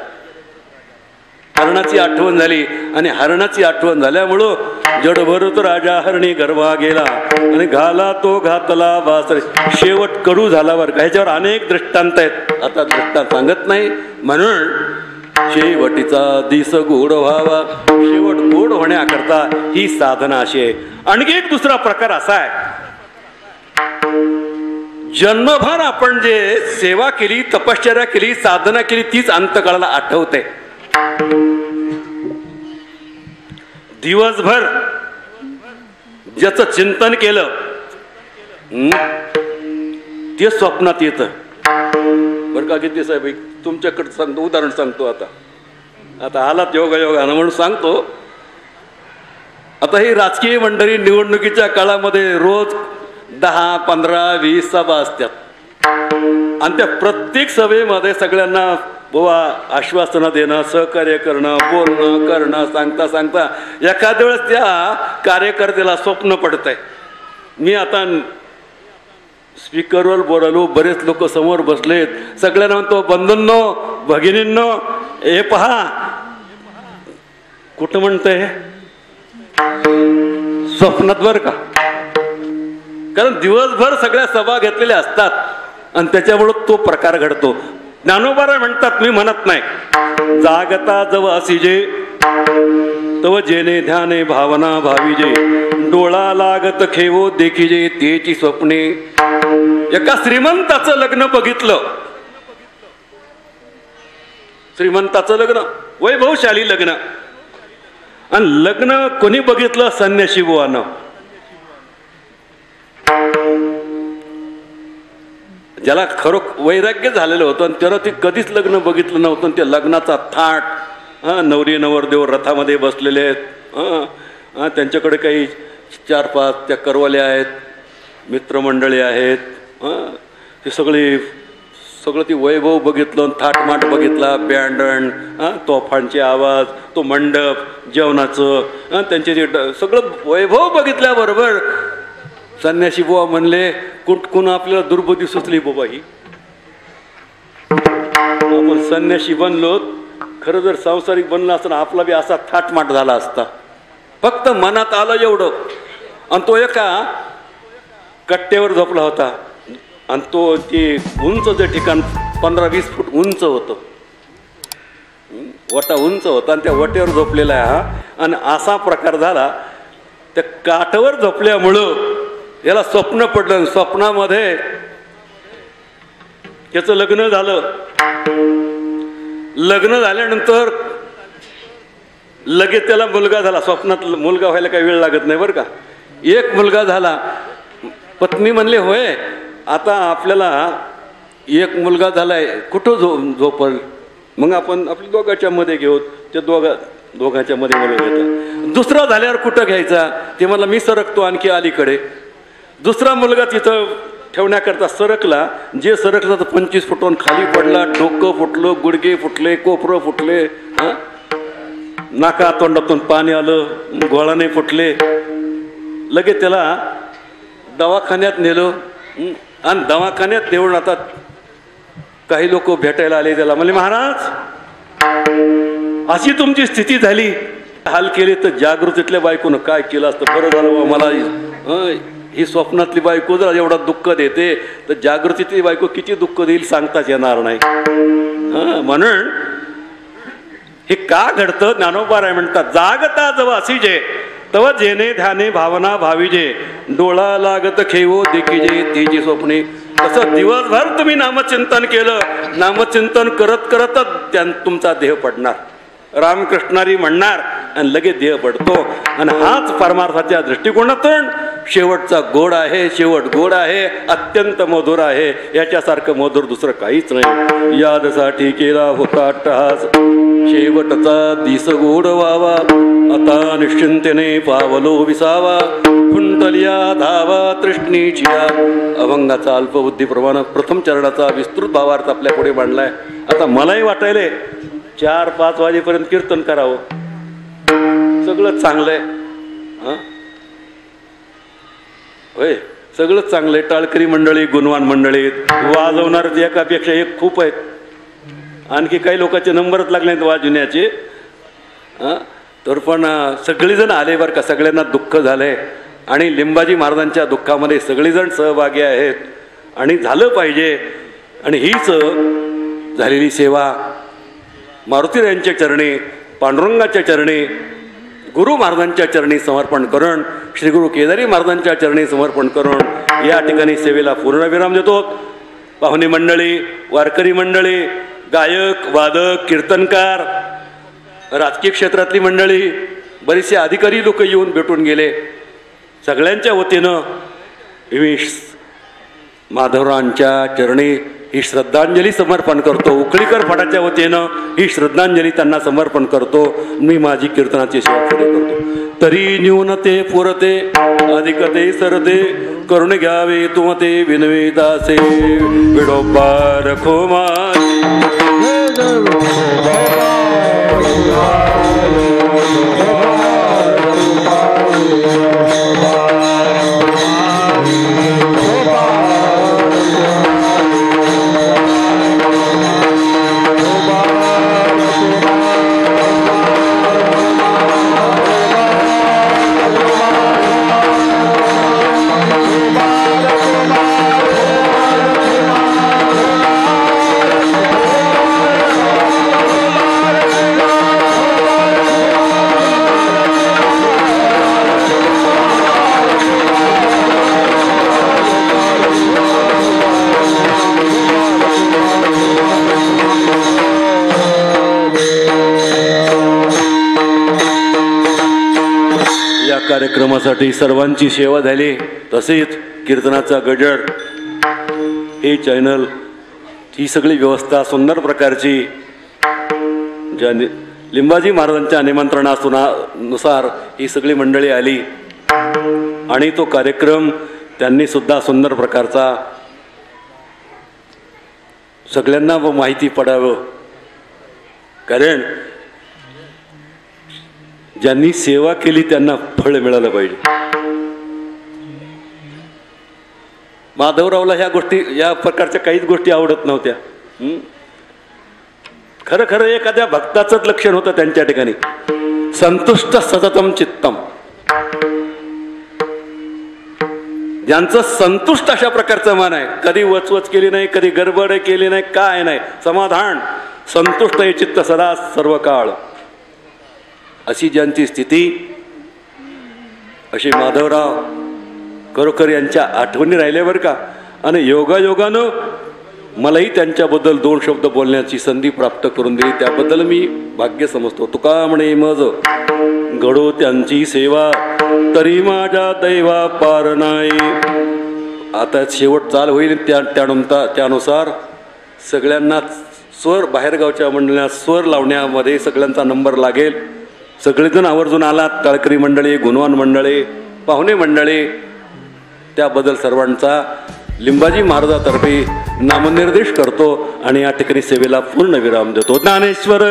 हरणाची आठवण झाली आणि हरणाची आठवण झाल्यामुळं जडभरत राजा हरणी गर्भा गेला आणि घाला तो घातला बासर. शेवट कडू झाला बरं का. ह्याच्यावर अनेक दृष्टांत आहेत, आता दृष्टांत सांगत नाही. म्हणून शेवटीचा दिस गोड व्हावा, शेवट गोड होण्याकरता ही साधना अशी आहे. आणखी एक दुसरा प्रकार असा आहे, जन्मभर आपण जे सेवा केली, तपश्चर्या केली, साधना केली तीच अंतकाळाला आठवते. दिवसभर ज्याचं चिंतन केलं ते स्वप्नात येतं बरं का. किती साहेब तुमच्याकडे सांगतो, उदाहरण सांगतो. आता आलात योगायोगानं म्हणून सांगतो. आता ही राजकीय मंडळी निवडणुकीच्या काळामध्ये रोज 10, 15, 20 सभा असतात आणि त्या प्रत्येक सभेमध्ये सगळ्यांना बुवा आश्वासनं देणं, सहकार्य करणं, बोलणं करणं, सांगता सांगता एखाद्या वेळेस त्या कार्यकर्त्याला स्वप्न पडतंय. मी आता स्पीकरवर बोलालो, बरेच लोक समोर बसलेत, सगळ्यांना म्हणतो बंधूंनो भगिनींनो हे पहा. कुठं म्हणतंय? स्वप्नात बरं का. कारण दिवसभर सगळ्या सभा घेतलेल्या असतात आणि त्याच्यामुळं तो प्रकार घडतो. ज्ञानोबा म्हणतात, मी म्हणत नाही, जागता जव असिजे तव जेने ध्याने भावना भाविजे, डोळा लागत खेवो देखिजे तेची स्वप्ने. एका श्रीमंताचं लग्न बघितलं. श्रीमंताचं लग्न, वैभवशाली लग्न. आणि लग्न कोणी बघितलं? संन्याशी बुवानं. ज्याला खरं वैराग्य झालेलं होतं आणि त्यानं ते कधीच लग्न बघितलं नव्हतं. आणि त्या लग्नाचा थाट, नवरी नवरदेव रथामध्ये बसलेले आहेत. त्यांच्याकडे काही 4-5 त्या करवल्या आहेत, मित्रमंडळी आहेत. ते सगळं ती वैभव बघितलं, थाटमाट बघितला, बँडण, तोफांचे आवाज, तो मंडप, जेवणाचं, त्यांचे जे सगळं वैभव बघितल्याबरोबर संन्याशी बुवा म्हणले, कुठकून आपल्याला दुर्बुद्धी सुचली बाबा ही. आपण संन्याशी बनलो, खरं जर सांसारिक बनला असता आपला बी असा थाटमाट झाला असता. फक्त मनात आलं एवढं. आणि तो एका कट्ट्यावर झोपला होता. आणि तो ते उंच जे ठिकाण 15-20 फूट उंच होतं, वटा उंच होता आणि त्या वट्यावर झोपलेला आहे. आणि असा प्रकार झाला, त्या काठावर झोपल्यामुळं याला स्वप्न पडलं. स्वप्नामध्ये त्याचं लग्न झालं. लग्न झाल्यानंतर लगेच त्याला मुलगा झाला. स्वप्नात मुलगा व्हायला काही वेळ लागत नाही बरं का. एक मुलगा झाला. पत्नी म्हणले, होय आता आपल्याला एक मुलगा झालाय, कुठं झोपल? मग आपण आपल्या दोघांच्या मध्ये घेऊ. त्या दोघांच्या मध्ये मुलगा घेतला. दुसरा झाल्यावर कुठं घ्यायचा? ते मला मी सरकतो आणखी अलीकडे. दुसरा मुलगा तिथं ठेवण्याकरता सरकला. जे सरकला तर 25 फुटांहून खाली पडला. डोकं फुटलं, गुडघे फुटले, कोपरं फुटले, नाका तोंडातून पाणी आलं, गोळाने फुटले. लगेच त्याला दवाखान्यात नेलं. आणि दवाखान्यात नेऊन आता काही लोक भेटायला आले त्याला. म्हणले, महाराज अशी तुमची स्थिती झाली, हाल केले तर जागृतीतल्या बायकोनं काय केलं असतं बरं झालं. मला ही स्वप्नातली बायको जर एवढा दुःख देते तर जागृतीतली बायको किती दुःख देईल सांगताच येणार नाही. म्हणून हे का घडतं? ज्ञानोबा म्हणतात, जागता जव असिजे तव जेने ध्याने भावना भाविजे, डोळा लागत खेवो देखीजे तिची स्वप्ने. तसं दिवसभर तुम्ही नामचिंतन केलं, नामचिंतन करत करतच तुमचा देह पडणार. रामकृष्णारी म्हणणार आणि लगेच देह पडतो. आणि हाच परमार्थाच्या दृष्टिकोनातून शेवटचा गोड आहे. शेवट गोड आहे, अत्यंत मधुर आहे. याच्यासारखं मधुर दुसरं काहीच नाही. यादसाठी केला होता अट्टहास, शेवटचा दिस गोड व्हावा. आता निश्चिंतेने पावलो विसावा, कुंटलिया धावा तृष्णीचिया. अभंगाचा अल्पबुद्धीप्रमाणे प्रथम चरणाचा विस्तृत भावार्थ आपल्या पुढे मांडलाय. आता मलाही वाटायले 4-5 वाजेपर्यंत कीर्तन करावं. सगळं चांगलंय, होय सगळंच चांगलंय. टाळकरी मंडळी, गुणवान मंडळी, वाजवणार एकापेक्षा एक खूप आहेत. आणखी काही लोकांचे नंबरच लागले नाहीत वाजवण्याचे. तर पण सगळेजण आले बरं का. सगळ्यांना दुःख झालंय आणि लिंबाजी महाराजांच्या दुःखामध्ये सगळेजण सहभागी आहेत. आणि झालं पाहिजे. आणि हीच झालेली सेवा मारुतीरायांच्या चरणी, पांडुरंगाच्या चरणी, गुरु महाराजांच्या चरणी समर्पण करून, श्री गुरु केदारी महाराजांच्या चरणी समर्पण करून या ठिकाणी सेवेला पूर्णविराम देतो. पाहुणे मंडळी, वारकरी मंडळी, गायक, वादक, कीर्तनकार, राजकीय क्षेत्रातली मंडळी, बरेचसे अधिकारी लोक येऊन भेटून गेले. सगळ्यांच्या वतीनं मी माधवरावांच्या चरणी ही श्रद्धांजली समर्पण करतो. उकळीकर फाटाच्या वतीनं ही श्रद्धांजली त्यांना समर्पण करतो. मी माझी कीर्तनाची सेवा पुढे करतो. तरी न्यूनते पुरते अधिकते सरते, करून घ्यावे तुमते विनवितासे. विडोबा रखो कार्यक्रमासाठी सर्वांची सेवा झाली. तसेच कीर्तनाचा गजर, हे चॅनल, ही सगळी व्यवस्था सुंदर प्रकारची ज्या लिंबाजी महाराजांच्या निमंत्रणानुसार ही सगळी मंडळी आली आणि तो कार्यक्रम त्यांनी सुद्धा सुंदर प्रकारचा सगळ्यांना माहिती पडावं. कारण ज्यांनी सेवा केली त्यांना फळ मिळालं पाहिजे. माधवरावला ह्या गोष्टी, या प्रकारच्या काहीच गोष्टी आवडत नव्हत्या. खरं खरं एखाद्या भक्ताचंच लक्षण होतं त्यांच्या ठिकाणी, संतुष्ट सततम चित्तम. ज्यांचं संतुष्ट अशा प्रकारचं मन आहे, कधी वचवच केली नाही, कधी गडबड केली नाही, काय नाही, समाधान, संतुष्ट हे चित्त सदा सर्व काळ, अशी ज्यांची स्थिती, अशी माधवराव खरोखर यांच्या आठवणी राहिल्या बरं का. आणि योगायोगानं मलाही त्यांच्याबद्दल 2 शब्द बोलण्याची संधी प्राप्त करून दिली, त्याबद्दल मी भाग्य समजतो. तुका म्हणे मज घडो त्यांची सेवा, तरी माझ्या दैवा पार नाही. आता शेवट चाल होईल, त्यानुसार सगळ्यांना स्वर, बाहेरगावच्या मंडळांना स्वर लावण्यामध्ये सगळ्यांचा नंबर लागेल. सगळेजण आवर्जून आलात, टाळकरी मंडळी, गुणवान मंडळी, पाहुणे मंडळी, त्याबद्दल सर्वांचा लिंबाजी महाराजातर्फे नामनिर्देश करतो आणि या ठिकाणी सेवेला पूर्ण विराम देतो. ज्ञानेश्वर